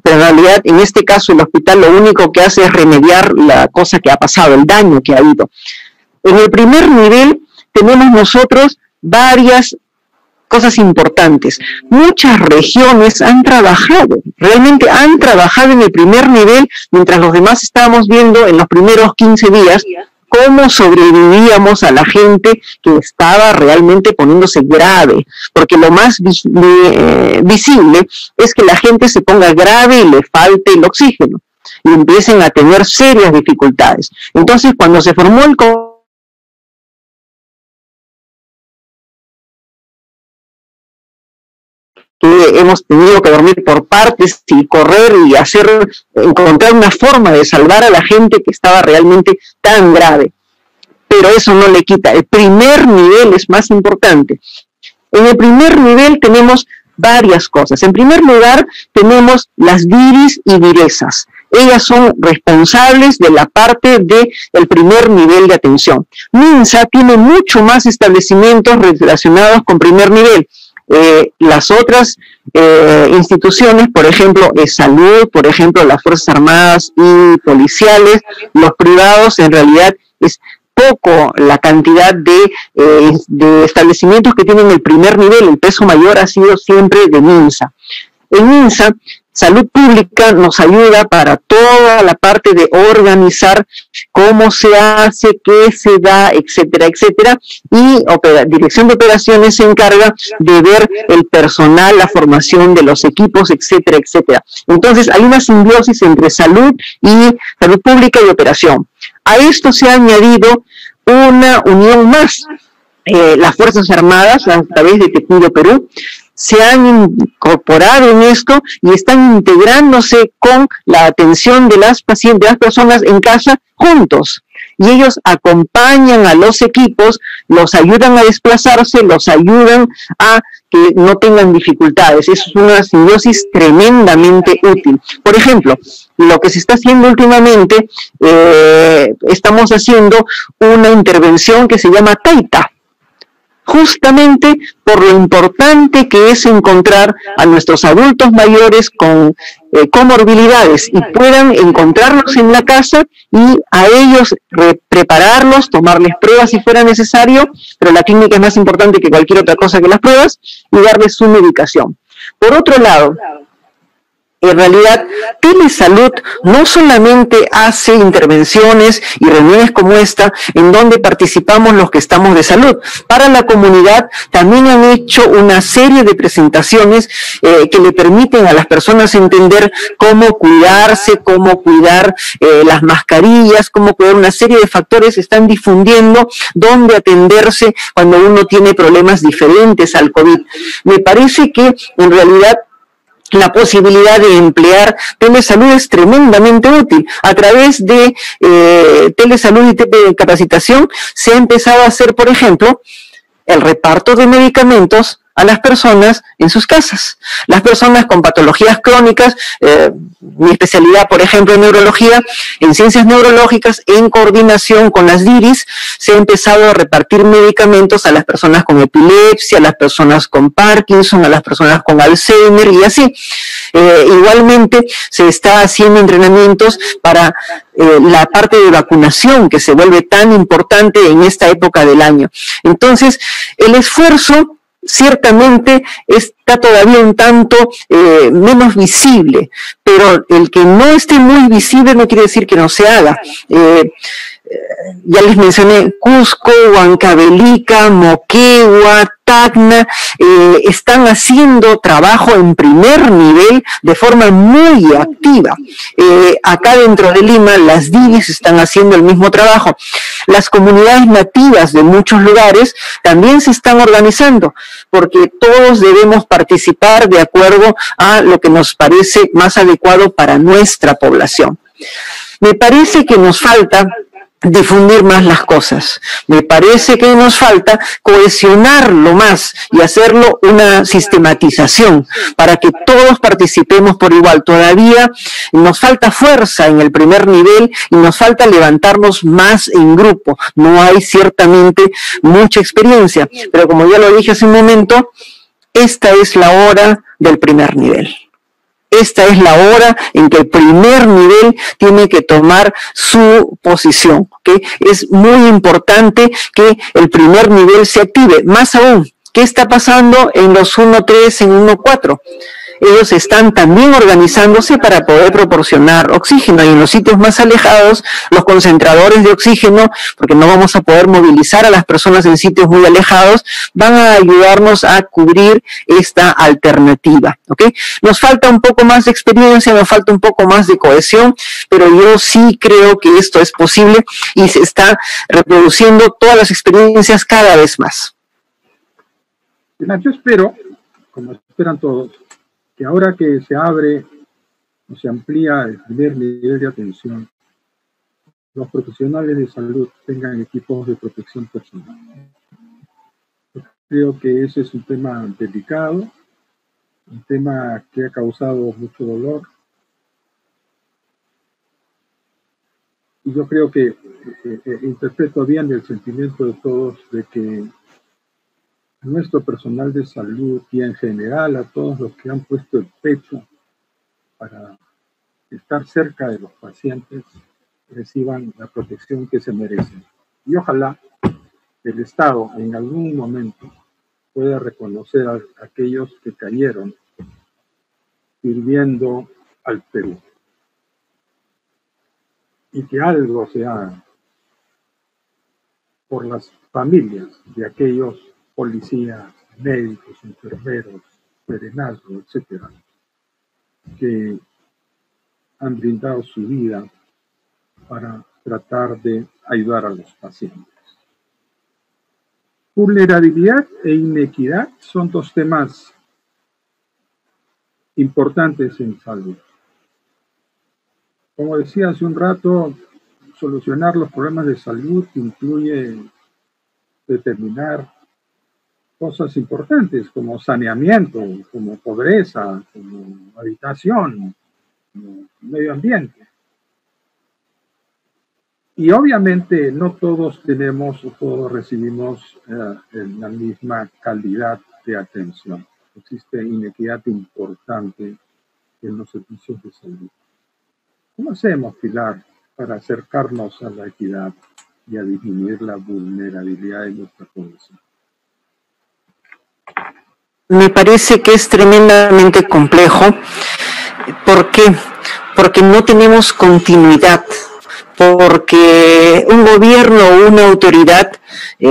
Speaker 5: Pero en realidad, en este caso, el hospital lo único que hace es remediar la cosa que ha pasado, el daño que ha habido. En el primer nivel tenemos nosotros varias cosas importantes. Muchas regiones han trabajado, realmente han trabajado en el primer nivel, mientras los demás estábamos viendo en los primeros 15 días cómo sobrevivíamos a la gente que estaba realmente poniéndose grave, porque lo más visible es que la gente se ponga grave y le falte el oxígeno y empiecen a tener serias dificultades. Entonces, cuando se formó el hemos tenido que dormir por partes y correr y encontrar una forma de salvar a la gente que estaba realmente tan grave. Pero eso no le quita. El primer nivel es más importante. En el primer nivel tenemos varias cosas. En primer lugar, tenemos las DIRIS y DIRESAS. Ellas son responsables de la parte del primer nivel de atención. MINSA tiene mucho más establecimientos relacionados con primer nivel. Las otras instituciones, por ejemplo, salud, por ejemplo, las Fuerzas Armadas y policiales, los privados, en realidad es poco la cantidad de establecimientos que tienen el primer nivel. El peso mayor ha sido siempre de MINSA. En MINSA, Salud Pública nos ayuda para toda la parte de organizar cómo se hace, qué se da, etcétera, etcétera, y Dirección de Operaciones se encarga de ver el personal, la formación de los equipos, etcétera, etcétera. Entonces hay una simbiosis entre salud pública y operación. A esto se ha añadido una unión más. Las Fuerzas Armadas, a través de Tecniro Perú, se han incorporado en esto y están integrándose con la atención de las pacientes, de las personas en casa, juntos. Y ellos acompañan a los equipos, los ayudan a desplazarse, los ayudan a que no tengan dificultades. Eso es una simbiosis tremendamente útil. Por ejemplo, lo que se está haciendo últimamente, estamos haciendo una intervención que se llama TAITA, justamente por lo importante que es encontrar a nuestros adultos mayores con comorbilidades y puedan encontrarlos en la casa y a ellos prepararlos, tomarles pruebas si fuera necesario, pero la clínica es más importante que cualquier otra cosa que las pruebas, y darles su medicación. Por otro lado, en realidad, Telesalud no solamente hace intervenciones y reuniones como esta, en donde participamos los que estamos de salud. Para la comunidad también han hecho una serie de presentaciones que le permiten a las personas entender cómo cuidarse, cómo cuidar las mascarillas, cómo cuidar una serie de factores. Están difundiendo dónde atenderse cuando uno tiene problemas diferentes al COVID. Me parece que en realidad la posibilidad de emplear telesalud es tremendamente útil. A través de telesalud y telecapacitación se ha empezado a hacer, por ejemplo, el reparto de medicamentos a las personas en sus casas. Las personas con patologías crónicas, mi especialidad, por ejemplo, en neurología, en ciencias neurológicas, en coordinación con las DIRIS, se ha empezado a repartir medicamentos a las personas con epilepsia, a las personas con Parkinson, a las personas con Alzheimer y así. Igualmente, se está haciendo entrenamientos para la parte de vacunación, que se vuelve tan importante en esta época del año. Entonces, el esfuerzo ciertamente está todavía un tanto menos visible, pero el que no esté muy visible no quiere decir que no se haga. Ya les mencioné, Cusco, Huancavelica, Moquegua, Tacna, están haciendo trabajo en primer nivel de forma muy activa. Acá dentro de Lima, las DIRIS están haciendo el mismo trabajo. Las comunidades nativas de muchos lugares también se están organizando, porque todos debemos participar de acuerdo a lo que nos parece más adecuado para nuestra población. Me parece que nos falta difundir más las cosas. Me parece que nos falta cohesionarlo más y hacerlo una sistematización para que todos participemos por igual. Todavía nos falta fuerza en el primer nivel y nos falta levantarnos más en grupo. No hay ciertamente mucha experiencia, pero como ya lo dije hace un momento, esta es la hora del primer nivel. Esta es la hora en que el primer nivel tiene que tomar su posición, ¿okay? Es muy importante que el primer nivel se active. Más aún, ¿qué está pasando en los 1.3, en 1.4? Ellos están también organizándose para poder proporcionar oxígeno, y en los sitios más alejados, los concentradores de oxígeno, porque no vamos a poder movilizar a las personas en sitios muy alejados, van a ayudarnos a cubrir esta alternativa, ¿ok? Nos falta un poco más de experiencia, nos falta un poco más de cohesión, pero yo sí creo que esto es posible y se está reproduciendo todas las experiencias cada vez más.
Speaker 2: Yo espero, como esperan todos, que ahora que se abre o se amplía el primer nivel de atención, los profesionales de salud tengan equipos de protección personal. Yo creo que ese es un tema delicado, un tema que ha causado mucho dolor. Y yo creo que interpreto bien el sentimiento de todos de que nuestro personal de salud y en general a todos los que han puesto el pecho para estar cerca de los pacientes reciban la protección que se merecen. Y ojalá el Estado en algún momento pueda reconocer a aquellos que cayeron sirviendo al Perú. Y que algo se haga por las familias de aquellos policías, médicos, enfermeros, serenazgos, etcétera, que han brindado su vida para tratar de ayudar a los pacientes. Vulnerabilidad e inequidad son dos temas importantes en salud. Como decía hace un rato, solucionar los problemas de salud incluye determinar cosas importantes como saneamiento, como pobreza, como habitación, como medio ambiente. Y obviamente no todos tenemos o todos recibimos la misma calidad de atención. Existe inequidad importante en los servicios de salud. ¿Cómo hacemos, Pilar, para acercarnos a la equidad y a disminuir la vulnerabilidad de nuestra población?
Speaker 5: Me parece que es tremendamente complejo. ¿Por qué? Porque no tenemos continuidad, porque un gobierno o una autoridad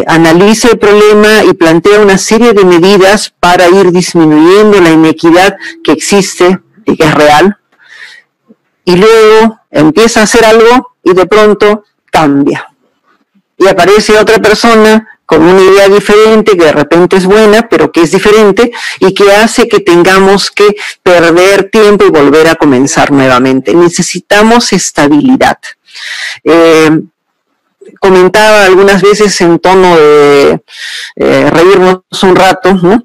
Speaker 5: analiza el problema y plantea una serie de medidas para ir disminuyendo la inequidad que existe y que es real, y luego empieza a hacer algo y de pronto cambia. Y aparece otra persona con una idea diferente, que de repente es buena, pero que es diferente, y que hace que tengamos que perder tiempo y volver a comenzar nuevamente. Necesitamos estabilidad. Comentaba algunas veces en tono de reírnos un rato, ¿no?,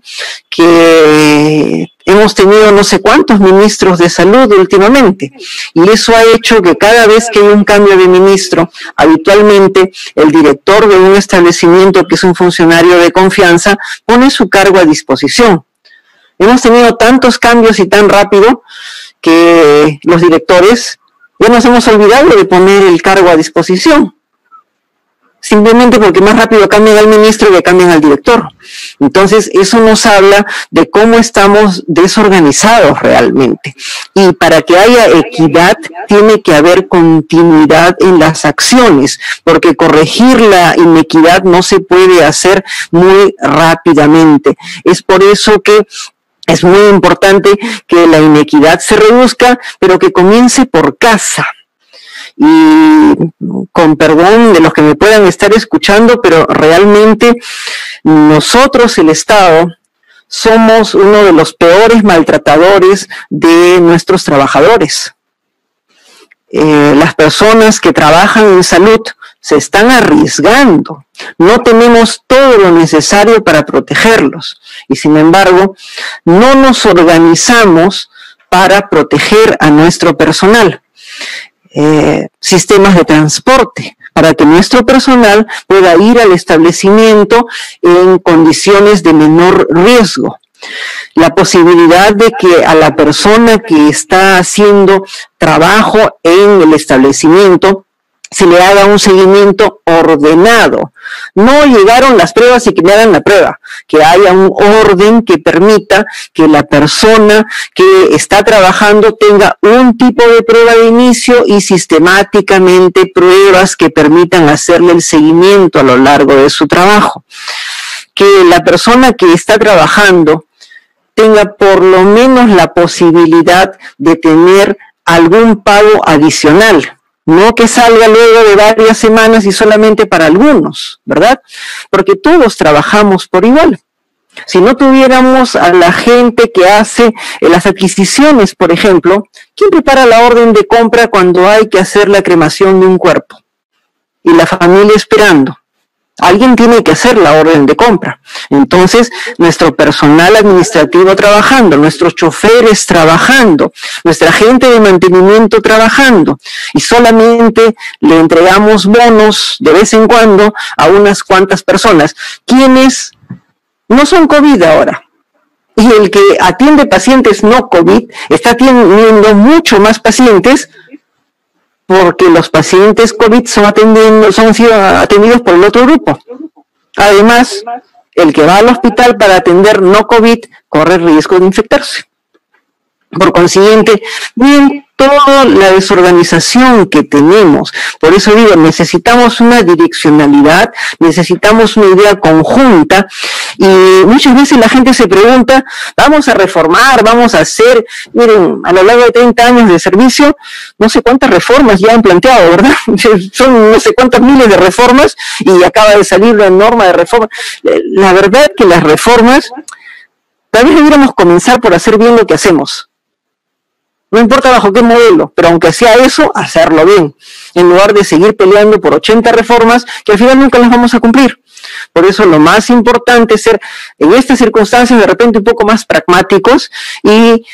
Speaker 5: que hemos tenido no sé cuántos ministros de salud últimamente, y eso ha hecho que cada vez que hay un cambio de ministro, habitualmente el director de un establecimiento, que es un funcionario de confianza, pone su cargo a disposición. Hemos tenido tantos cambios y tan rápido que los directores ya nos hemos olvidado de poner el cargo a disposición, simplemente porque más rápido cambian al ministro que cambian al director. Entonces, eso nos habla de cómo estamos desorganizados realmente. Y para que haya equidad, tiene que haber continuidad en las acciones, porque corregir la inequidad no se puede hacer muy rápidamente. Es por eso que es muy importante que la inequidad se reduzca, pero que comience por casa. Y con perdón de los que me puedan estar escuchando, pero realmente nosotros, el Estado, somos uno de los peores maltratadores de nuestros trabajadores. Las personas que trabajan en salud se están arriesgando. No tenemos todo lo necesario para protegerlos. Y sin embargo, no nos organizamos para proteger a nuestro personal. Sistemas de transporte, para que nuestro personal pueda ir al establecimiento en condiciones de menor riesgo. La posibilidad de que a la persona que está haciendo trabajo en el establecimiento se le haga un seguimiento ordenado. No llegaron las pruebas y que me hagan la prueba, que haya un orden que permita que la persona que está trabajando tenga un tipo de prueba de inicio y sistemáticamente pruebas que permitan hacerle el seguimiento a lo largo de su trabajo. Que la persona que está trabajando tenga por lo menos la posibilidad de tener algún pago adicional. No que salga luego de varias semanas y solamente para algunos, ¿verdad? Porque todos trabajamos por igual. Si no tuviéramos a la gente que hace las adquisiciones, por ejemplo, ¿quién prepara la orden de compra cuando hay que hacer la cremación de un cuerpo? Y la familia esperando. Alguien tiene que hacer la orden de compra. Entonces, nuestro personal administrativo trabajando, nuestros choferes trabajando, nuestra gente de mantenimiento trabajando, y solamente le entregamos bonos de vez en cuando a unas cuantas personas, quienes no son COVID ahora. Y el que atiende pacientes no COVID está atendiendo mucho más pacientes, porque los pacientes COVID han sido atendidos por el otro grupo. Además, el que va al hospital para atender no COVID corre riesgo de infectarse. Por consiguiente, bien, toda la desorganización que tenemos, por eso digo, necesitamos una direccionalidad, necesitamos una idea conjunta, y muchas veces la gente se pregunta, vamos a reformar, vamos a hacer, miren, a lo largo de 30 años de servicio, no sé cuántas reformas ya han planteado, ¿verdad? Son no sé cuántas miles de reformas, y acaba de salir la norma de reforma. La verdad que las reformas, tal vez debiéramos comenzar por hacer bien lo que hacemos. No importa bajo qué modelo, pero aunque sea eso, hacerlo bien, en lugar de seguir peleando por 80 reformas que al final nunca las vamos a cumplir. Por eso lo más importante es ser, en estas circunstancias, de repente un poco más pragmáticos y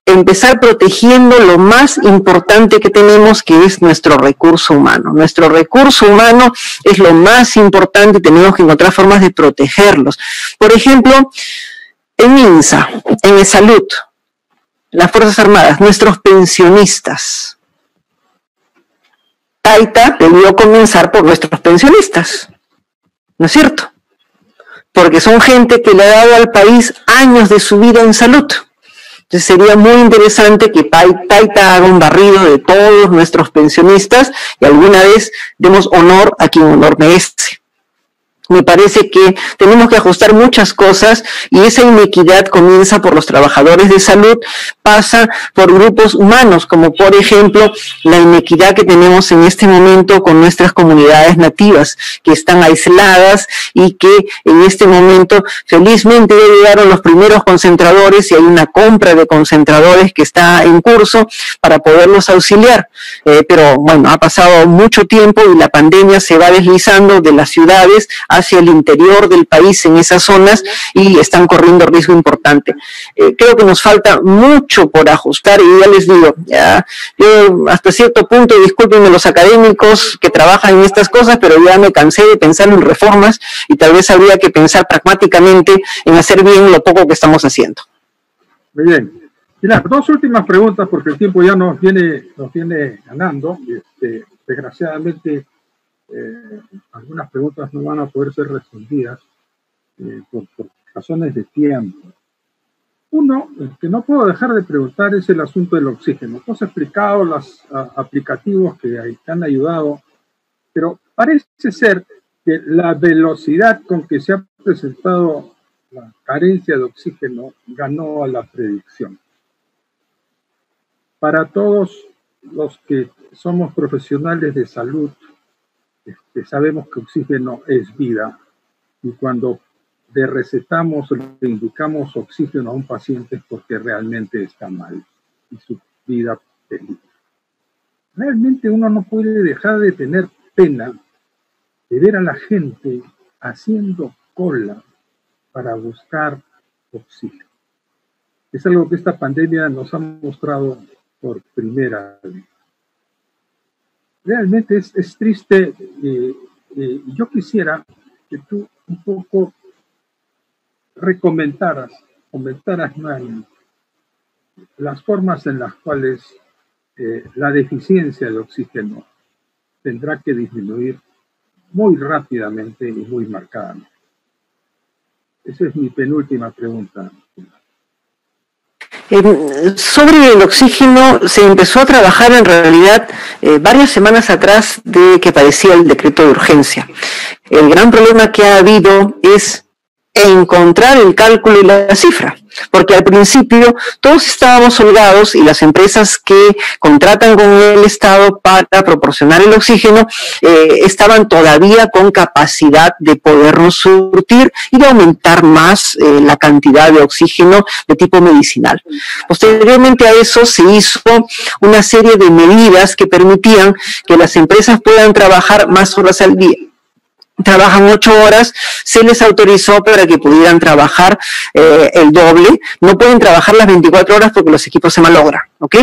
Speaker 5: empezar protegiendo lo más importante que tenemos, que es nuestro recurso humano. Nuestro recurso humano es lo más importante y tenemos que encontrar formas de protegerlos. Por ejemplo, en MINSA, en Salud, las Fuerzas Armadas, nuestros pensionistas. Taita debió comenzar por nuestros pensionistas, ¿no es cierto? Porque son gente que le ha dado al país años de su vida en salud. Entonces sería muy interesante que Taita haga un barrido de todos nuestros pensionistas y alguna vez demos honor a quien honor merece. Me parece que tenemos que ajustar muchas cosas y esa inequidad comienza por los trabajadores de salud, pasa por grupos humanos, como por ejemplo la inequidad que tenemos en este momento con nuestras comunidades nativas, que están aisladas y que en este momento felizmente ya llegaron los primeros concentradores y hay una compra de concentradores que está en curso para poderlos auxiliar. Pero bueno, ha pasado mucho tiempo y la pandemia se va deslizando de las ciudades hacia el interior del país en esas zonas y están corriendo riesgo importante. Creo que nos falta mucho por ajustar y ya les digo, yo hasta cierto punto, discúlpenme los académicos que trabajan en estas cosas, pero ya me cansé de pensar en reformas y tal vez habría que pensar pragmáticamente en hacer bien lo poco que estamos haciendo.
Speaker 2: Muy bien. Y las dos últimas preguntas, porque el tiempo ya nos viene ganando. Desgraciadamente, algunas preguntas no van a poder ser respondidas por razones de tiempo. Uno, el que no puedo dejar de preguntar es el asunto del oxígeno. Tú has explicado los aplicativos que han ayudado, pero parece ser que la velocidad con que se ha presentado la carencia de oxígeno ganó a la predicción. Para todos los que somos profesionales de salud, sabemos que oxígeno es vida y cuando le recetamos o le indicamos oxígeno a un paciente es porque realmente está mal y su vida peligra. Realmente uno no puede dejar de tener pena de ver a la gente haciendo cola para buscar oxígeno. Es algo que esta pandemia nos ha mostrado por primera vez. Realmente es triste. Yo quisiera que tú un poco comentaras nuevamente las formas en las cuales la deficiencia de oxígeno tendrá que disminuir muy rápidamente y muy marcadamente. Esa es mi penúltima pregunta.
Speaker 5: Sobre el oxígeno se empezó a trabajar en realidad varias semanas atrás de que aparecía el decreto de urgencia. El gran problema que ha habido es encontrar el cálculo y la cifra, porque al principio todos estábamos holgados y las empresas que contratan con el Estado para proporcionar el oxígeno estaban todavía con capacidad de podernos surtir y de aumentar más la cantidad de oxígeno de tipo medicinal. Posteriormente a eso se hizo una serie de medidas que permitían que las empresas puedan trabajar más horas al día. Trabajan 8 horas, se les autorizó para que pudieran trabajar el doble. No pueden trabajar las 24 horas porque los equipos se malogran, ¿ok?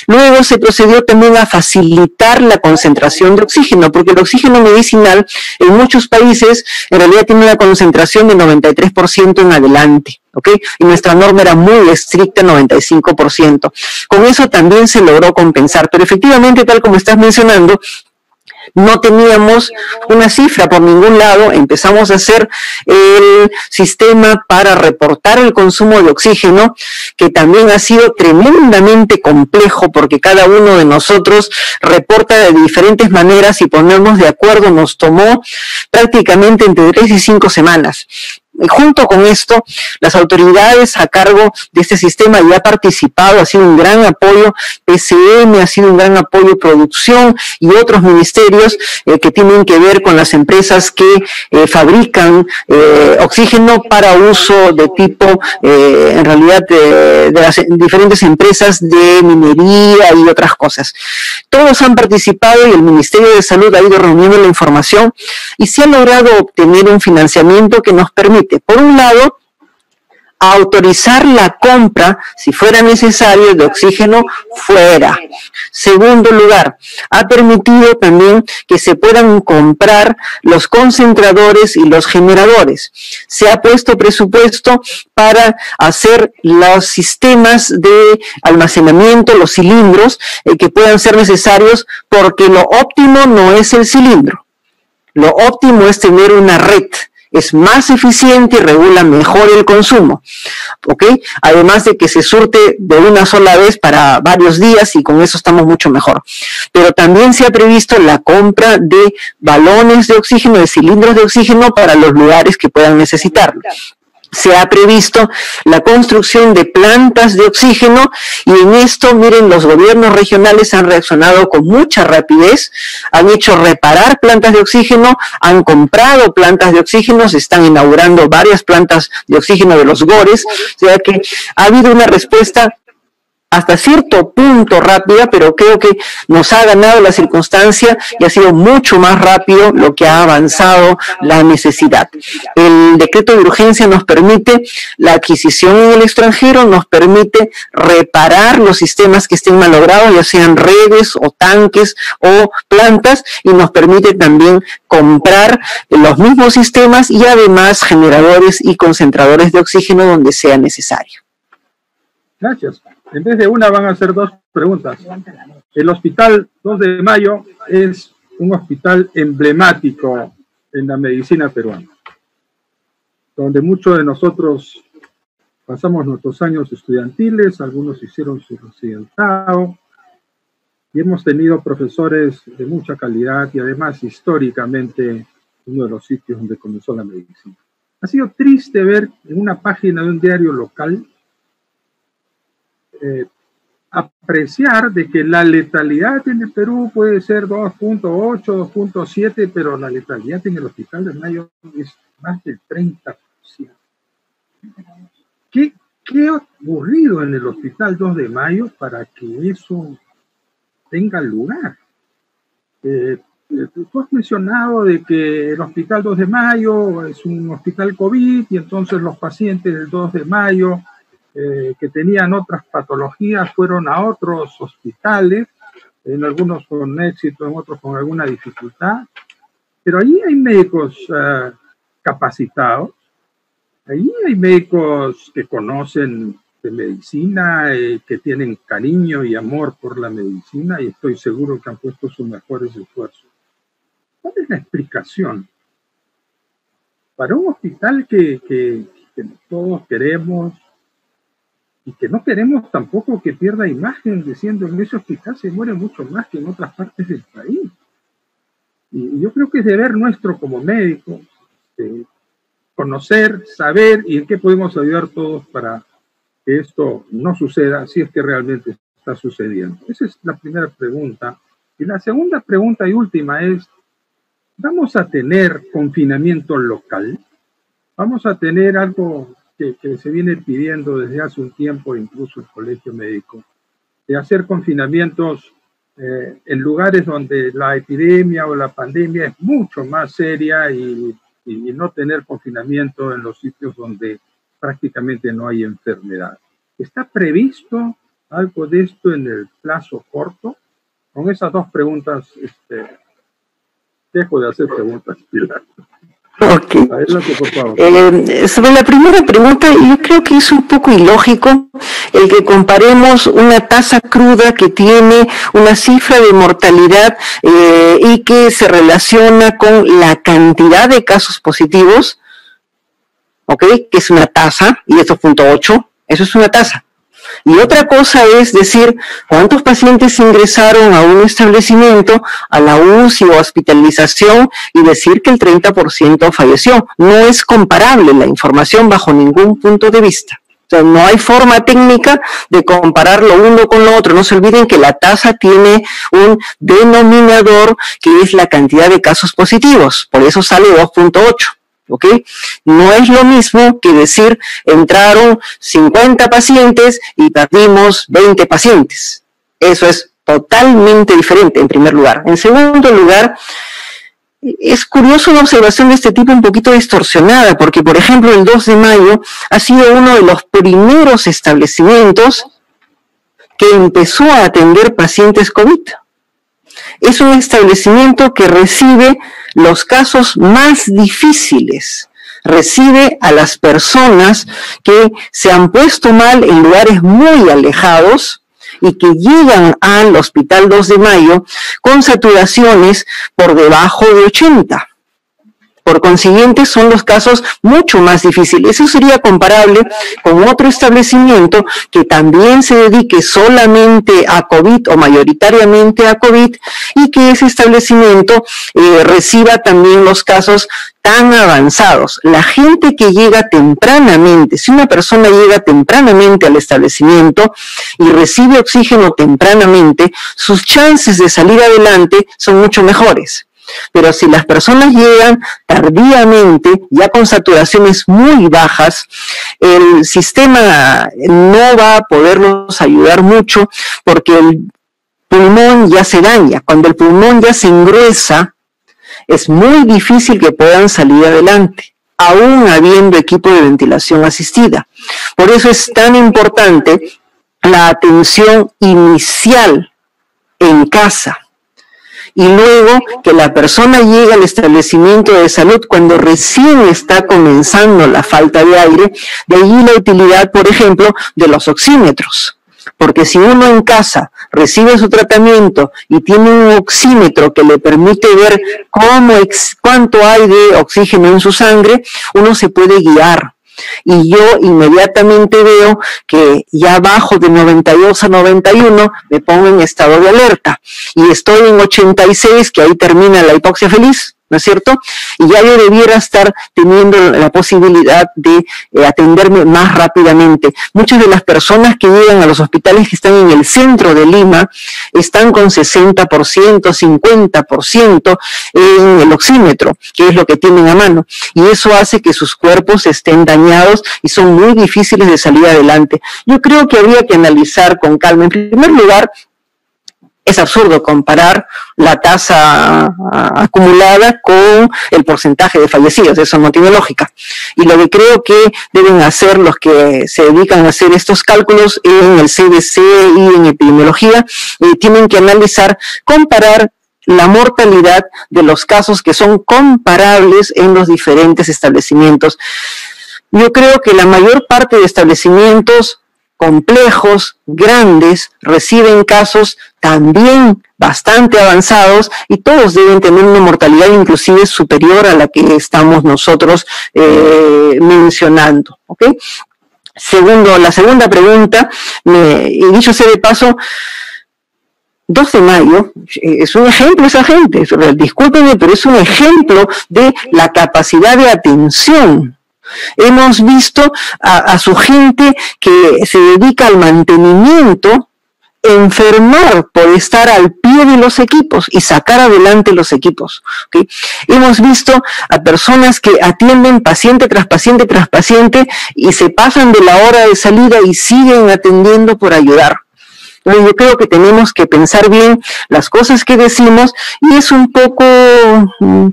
Speaker 5: Luego se procedió también a facilitar la concentración de oxígeno, porque el oxígeno medicinal en muchos países en realidad tiene una concentración de 93% en adelante, ¿ok? Y nuestra norma era muy estricta, 95%. Con eso también se logró compensar, pero efectivamente, tal como estás mencionando, no teníamos una cifra por ningún lado. Empezamos a hacer el sistema para reportar el consumo de oxígeno, que también ha sido tremendamente complejo porque cada uno de nosotros reporta de diferentes maneras y ponernos de acuerdo nos tomó prácticamente entre 3 y 5 semanas. Junto con esto, las autoridades a cargo de este sistema ya han participado, ha sido un gran apoyo, PCM ha sido un gran apoyo, producción y otros ministerios que tienen que ver con las empresas que fabrican oxígeno para uso de tipo, en realidad, de las diferentes empresas de minería y otras cosas. Todos han participado y el Ministerio de Salud ha ido reuniendo la información y se ha logrado obtener un financiamiento que nos permite, por un lado, autorizar la compra, si fuera necesario, de oxígeno fuera. Segundo lugar, ha permitido también que se puedan comprar los concentradores y los generadores. Se ha puesto presupuesto para hacer los sistemas de almacenamiento, los cilindros, que puedan ser necesarios, porque lo óptimo no es el cilindro. Lo óptimo es tener una red. Es más eficiente y regula mejor el consumo, ¿ok? Además de que se surte de una sola vez para varios días y con eso estamos mucho mejor. Pero también se ha previsto la compra de balones de oxígeno, de cilindros de oxígeno para los lugares que puedan necesitarlo. Se ha previsto la construcción de plantas de oxígeno y en esto, miren, los gobiernos regionales han reaccionado con mucha rapidez, han hecho reparar plantas de oxígeno, han comprado plantas de oxígeno, se están inaugurando varias plantas de oxígeno de los GORES, o sea que ha habido una respuesta hasta cierto punto rápida, pero creo que nos ha ganado la circunstancia y ha sido mucho más rápido lo que ha avanzado la necesidad. El decreto de urgencia nos permite la adquisición en el extranjero, nos permite reparar los sistemas que estén malogrados, ya sean redes o tanques o plantas, y nos permite también comprar los mismos sistemas y además generadores y concentradores de oxígeno donde sea necesario.
Speaker 2: Gracias. En vez de una van a ser 2 preguntas. El Hospital 2 de Mayo es un hospital emblemático en la medicina peruana, donde muchos de nosotros pasamos nuestros años estudiantiles, algunos hicieron su residentado, y hemos tenido profesores de mucha calidad y además históricamente uno de los sitios donde comenzó la medicina. Ha sido triste ver en una página de un diario local apreciar de que la letalidad en el Perú puede ser 2.8, 2.7, pero la letalidad en el Hospital de Mayo es más del 30%. ¿Qué ha ocurrido en el Hospital 2 de Mayo para que eso tenga lugar? Tú has mencionado de que el Hospital 2 de Mayo es un hospital COVID y entonces los pacientes del 2 de Mayo que tenían otras patologías fueron a otros hospitales, en algunos con éxito, en otros con alguna dificultad, pero allí hay médicos capacitados, allí hay médicos que conocen de medicina, que tienen cariño y amor por la medicina y estoy seguro que han puesto sus mejores esfuerzos. ¿Cuál es la explicación para un hospital que todos queremos y que no queremos tampoco que pierda imagen, diciendo en ese hospital se muere mucho más que en otras partes del país? Y yo creo que es deber nuestro como médicos conocer, saber y en qué podemos ayudar todos para que esto no suceda, si es que realmente está sucediendo. Esa es la primera pregunta. Y la segunda pregunta y última es, ¿vamos a tener confinamiento local? ¿Vamos a tener algo que se viene pidiendo desde hace un tiempo, incluso el Colegio Médico, de hacer confinamientos en lugares donde la epidemia o la pandemia es mucho más seria y no tener confinamiento en los sitios donde prácticamente no hay enfermedad? ¿Está previsto algo de esto en el plazo corto? Con esas dos preguntas, dejo de hacer preguntas, Pilar.
Speaker 5: Okay.
Speaker 2: Adelante, por favor.
Speaker 5: Sobre la primera pregunta, yo creo que es un poco ilógico el que comparemos una tasa cruda que tiene una cifra de mortalidad y que se relaciona con la cantidad de casos positivos, ¿okay? Que es una tasa, y esto es 0.8, eso es una tasa. Y otra cosa es decir cuántos pacientes ingresaron a un establecimiento, a la UCI o hospitalización, y decir que el 30% falleció. No es comparable la información bajo ningún punto de vista. O sea, no hay forma técnica de comparar lo uno con lo otro. No se olviden que la tasa tiene un denominador que es la cantidad de casos positivos. Por eso sale 2.8. ¿Ok? No es lo mismo que decir entraron 50 pacientes y perdimos 20 pacientes. Eso es totalmente diferente, en primer lugar. En segundo lugar, es curioso una observación de este tipo un poquito distorsionada, porque, por ejemplo, el 2 de mayo ha sido uno de los primeros establecimientos que empezó a atender pacientes COVID. Es un establecimiento que recibe los casos más difíciles, recibe a las personas que se han puesto mal en lugares muy alejados y que llegan al Hospital 2 de Mayo con saturaciones por debajo de 80. Por consiguiente, son los casos mucho más difíciles. Eso sería comparable con otro establecimiento que también se dedique solamente a COVID o mayoritariamente a COVID y que ese establecimiento reciba también los casos tan avanzados. La gente que llega tempranamente, si una persona llega tempranamente al establecimiento y recibe oxígeno tempranamente, sus chances de salir adelante son mucho mejores. Pero si las personas llegan tardíamente, ya con saturaciones muy bajas, el sistema no va a poderlos ayudar mucho porque el pulmón ya se daña. Cuando el pulmón ya se engruesa, es muy difícil que puedan salir adelante, aún habiendo equipo de ventilación asistida. Por eso es tan importante la atención inicial en casa. Y luego que la persona llega al establecimiento de salud cuando recién está comenzando la falta de aire, de allí la utilidad, por ejemplo, de los oxímetros. Porque si uno en casa recibe su tratamiento y tiene un oxímetro que le permite ver cuánto hay de oxígeno en su sangre, uno se puede guiar. Y yo inmediatamente veo que ya bajo de 92 a 91 me pongo en estado de alerta y estoy en 86, que ahí termina la hipoxia feliz, ¿no es cierto? Y ya yo debiera estar teniendo la posibilidad de atenderme más rápidamente. Muchas de las personas que llegan a los hospitales que están en el centro de Lima están con 60%, 50% en el oxímetro, que es lo que tienen a mano. Y eso hace que sus cuerpos estén dañados y son muy difíciles de salir adelante. Yo creo que habría que analizar con calma. En primer lugar, es absurdo comparar la tasa acumulada con el porcentaje de fallecidos, eso no tiene lógica. Y lo que creo que deben hacer los que se dedican a hacer estos cálculos en el CDC y en epidemiología, tienen que analizar, comparar la mortalidad de los casos que son comparables en los diferentes establecimientos. Yo creo que la mayor parte de establecimientos complejos, grandes, reciben casos también bastante avanzados y todos deben tener una mortalidad inclusive superior a la que estamos nosotros mencionando, ¿ok? La segunda pregunta, y dicho sea de paso, 2 de mayo es un ejemplo esa gente, discúlpenme, pero es un ejemplo de la capacidad de atención Hemos visto a su gente que se dedica al mantenimiento enfermar por estar al pie de los equipos y sacar adelante los equipos. ¿Okay? Hemos visto a personas que atienden paciente tras paciente tras paciente y se pasan de la hora de salida y siguen atendiendo por ayudar. Entonces yo creo que tenemos que pensar bien las cosas que decimos y es un poco,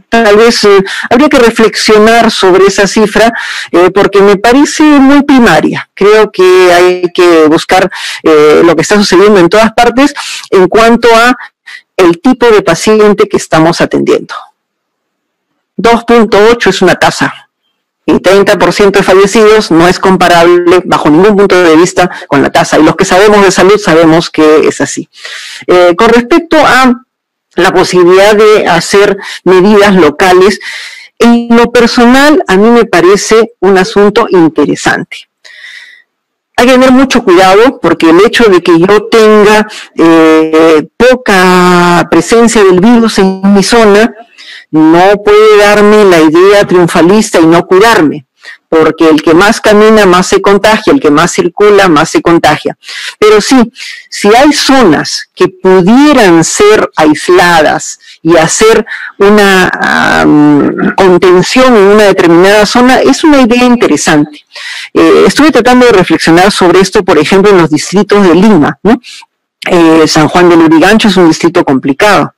Speaker 5: tal vez, habría que reflexionar sobre esa cifra porque me parece muy primaria. Creo que hay que buscar lo que está sucediendo en todas partes en cuanto a el tipo de paciente que estamos atendiendo. 2.8 es una tasa. Y 30% de fallecidos no es comparable bajo ningún punto de vista con la tasa. Y los que sabemos de salud sabemos que es así. Con respecto a la posibilidad de hacer medidas locales, en lo personal a mí me parece un asunto interesante. Hay que tener mucho cuidado porque el hecho de que yo tenga poca presencia del virus en mi zona no puede darme la idea triunfalista y no cuidarme, porque el que más camina más se contagia, el que más circula más se contagia. Pero sí, si hay zonas que pudieran ser aisladas y hacer una contención en una determinada zona, es una idea interesante. Estuve tratando de reflexionar sobre esto, por ejemplo, en los distritos de Lima, ¿no? San Juan de Lurigancho es un distrito complicado.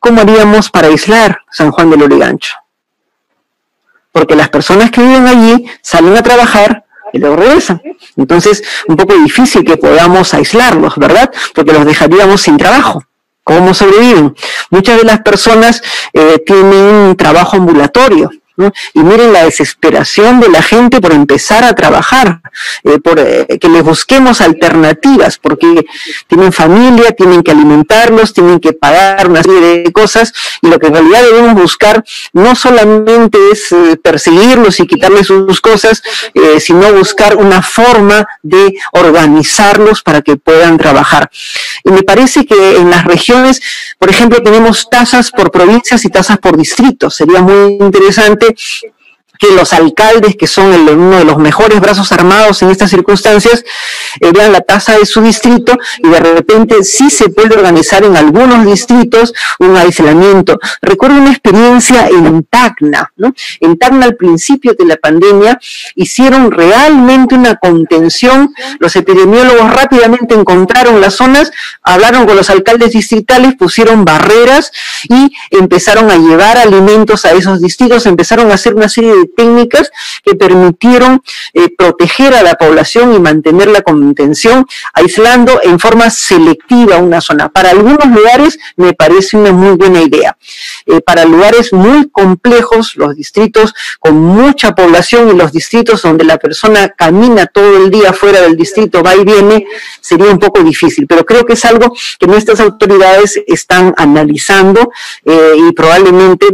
Speaker 5: ¿Cómo haríamos para aislar San Juan de Lurigancho? Porque las personas que viven allí salen a trabajar y luego regresan. Entonces, un poco difícil que podamos aislarlos, ¿verdad? Porque los dejaríamos sin trabajo. ¿Cómo sobreviven? Muchas de las personas tienen un trabajo ambulatorio, ¿no? Y miren la desesperación de la gente por empezar a trabajar, por que les busquemos alternativas, porque tienen familia, tienen que alimentarlos, tienen que pagar una serie de cosas, y lo que en realidad debemos buscar no solamente es perseguirlos y quitarles sus cosas, sino buscar una forma de organizarlos para que puedan trabajar. Y me parece que en las regiones, por ejemplo, tenemos tasas por provincias y tasas por distritos. Sería muy interesante que los alcaldes, que son uno de los mejores brazos armados en estas circunstancias, vean la tasa de su distrito y de repente sí se puede organizar en algunos distritos un aislamiento. Recuerdo una experiencia en Tacna, ¿no? En Tacna, al principio de la pandemia, hicieron realmente una contención. Los epidemiólogos rápidamente encontraron las zonas, hablaron con los alcaldes distritales, pusieron barreras y empezaron a llevar alimentos a esos distritos, empezaron a hacer una serie de técnicas que permitieron proteger a la población y mantener la contención, aislando en forma selectiva una zona. Para algunos lugares me parece una muy buena idea. Para lugares muy complejos, los distritos con mucha población y los distritos donde la persona camina todo el día fuera del distrito, va y viene, sería un poco difícil. Pero creo que es algo que nuestras autoridades están analizando y probablemente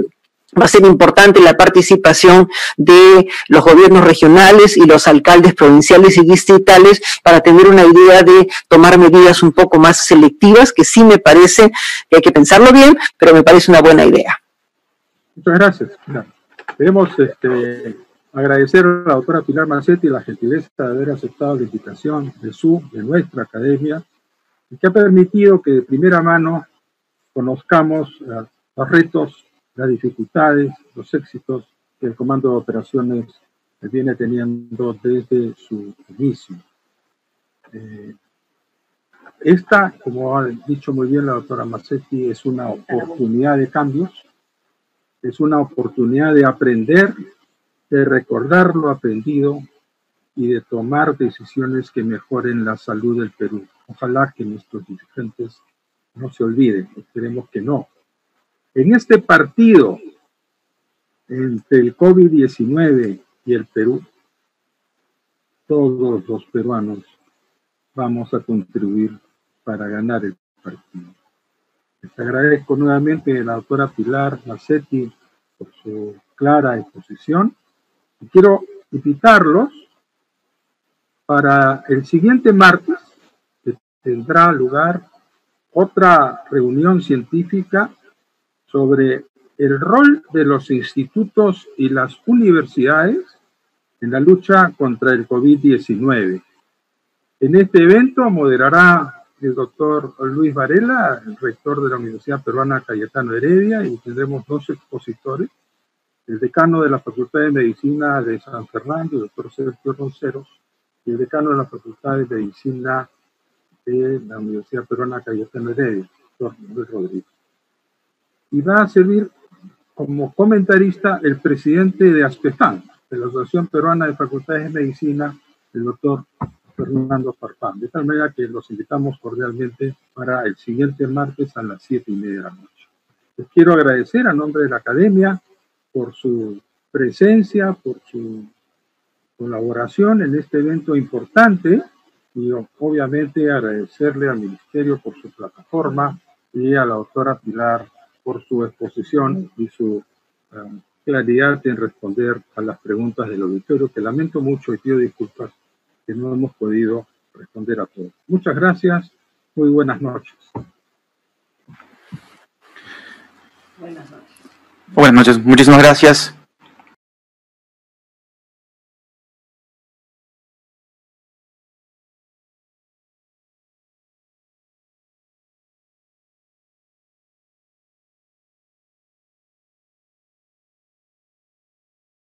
Speaker 5: va a ser importante la participación de los gobiernos regionales y los alcaldes provinciales y distritales para tener una idea de tomar medidas un poco más selectivas, que sí me parece que hay que pensarlo bien, pero me parece una buena idea.
Speaker 2: Muchas gracias. Queremos agradecer a la doctora Pilar Mazzetti la gentileza de haber aceptado la invitación de nuestra academia, y que ha permitido que de primera mano conozcamos los retos, las dificultades, los éxitos que el Comando de Operaciones viene teniendo desde su inicio. Esta, como ha dicho muy bien la doctora Mazzetti, es una oportunidad de cambios, es una oportunidad de aprender, de recordar lo aprendido y de tomar decisiones que mejoren la salud del Perú. Ojalá que nuestros dirigentes no se olviden, esperemos que no. En este partido entre el COVID-19 y el Perú, todos los peruanos vamos a contribuir para ganar el partido. Les agradezco nuevamente a la doctora Pilar Mazzetti por su clara exposición. Y quiero invitarlos para el siguiente martes, que tendrá lugar otra reunión científica sobre el rol de los institutos y las universidades en la lucha contra el COVID-19. En este evento moderará el doctor Luis Varela, el rector de la Universidad Peruana Cayetano Heredia, y tendremos 2 expositores, el decano de la Facultad de Medicina de San Fernando, el doctor Sergio Ronceros, y el decano de la Facultad de Medicina de la Universidad Peruana Cayetano Heredia, el doctor Luis Rodríguez. Y va a servir como comentarista el presidente de ASPEFAN, de la Asociación Peruana de Facultades de Medicina, el doctor Fernando Farfán. De tal manera que los invitamos cordialmente para el siguiente martes a las 7:30 de la noche. Les quiero agradecer a nombre de la Academia por su presencia, por su colaboración en este evento importante y obviamente agradecerle al Ministerio por su plataforma y a la doctora Pilar por su exposición y su claridad en responder a las preguntas del auditorio, que lamento mucho y pido disculpas que no hemos podido responder a todos. Muchas gracias, muy buenas noches.
Speaker 1: Buenas noches, muchísimas gracias.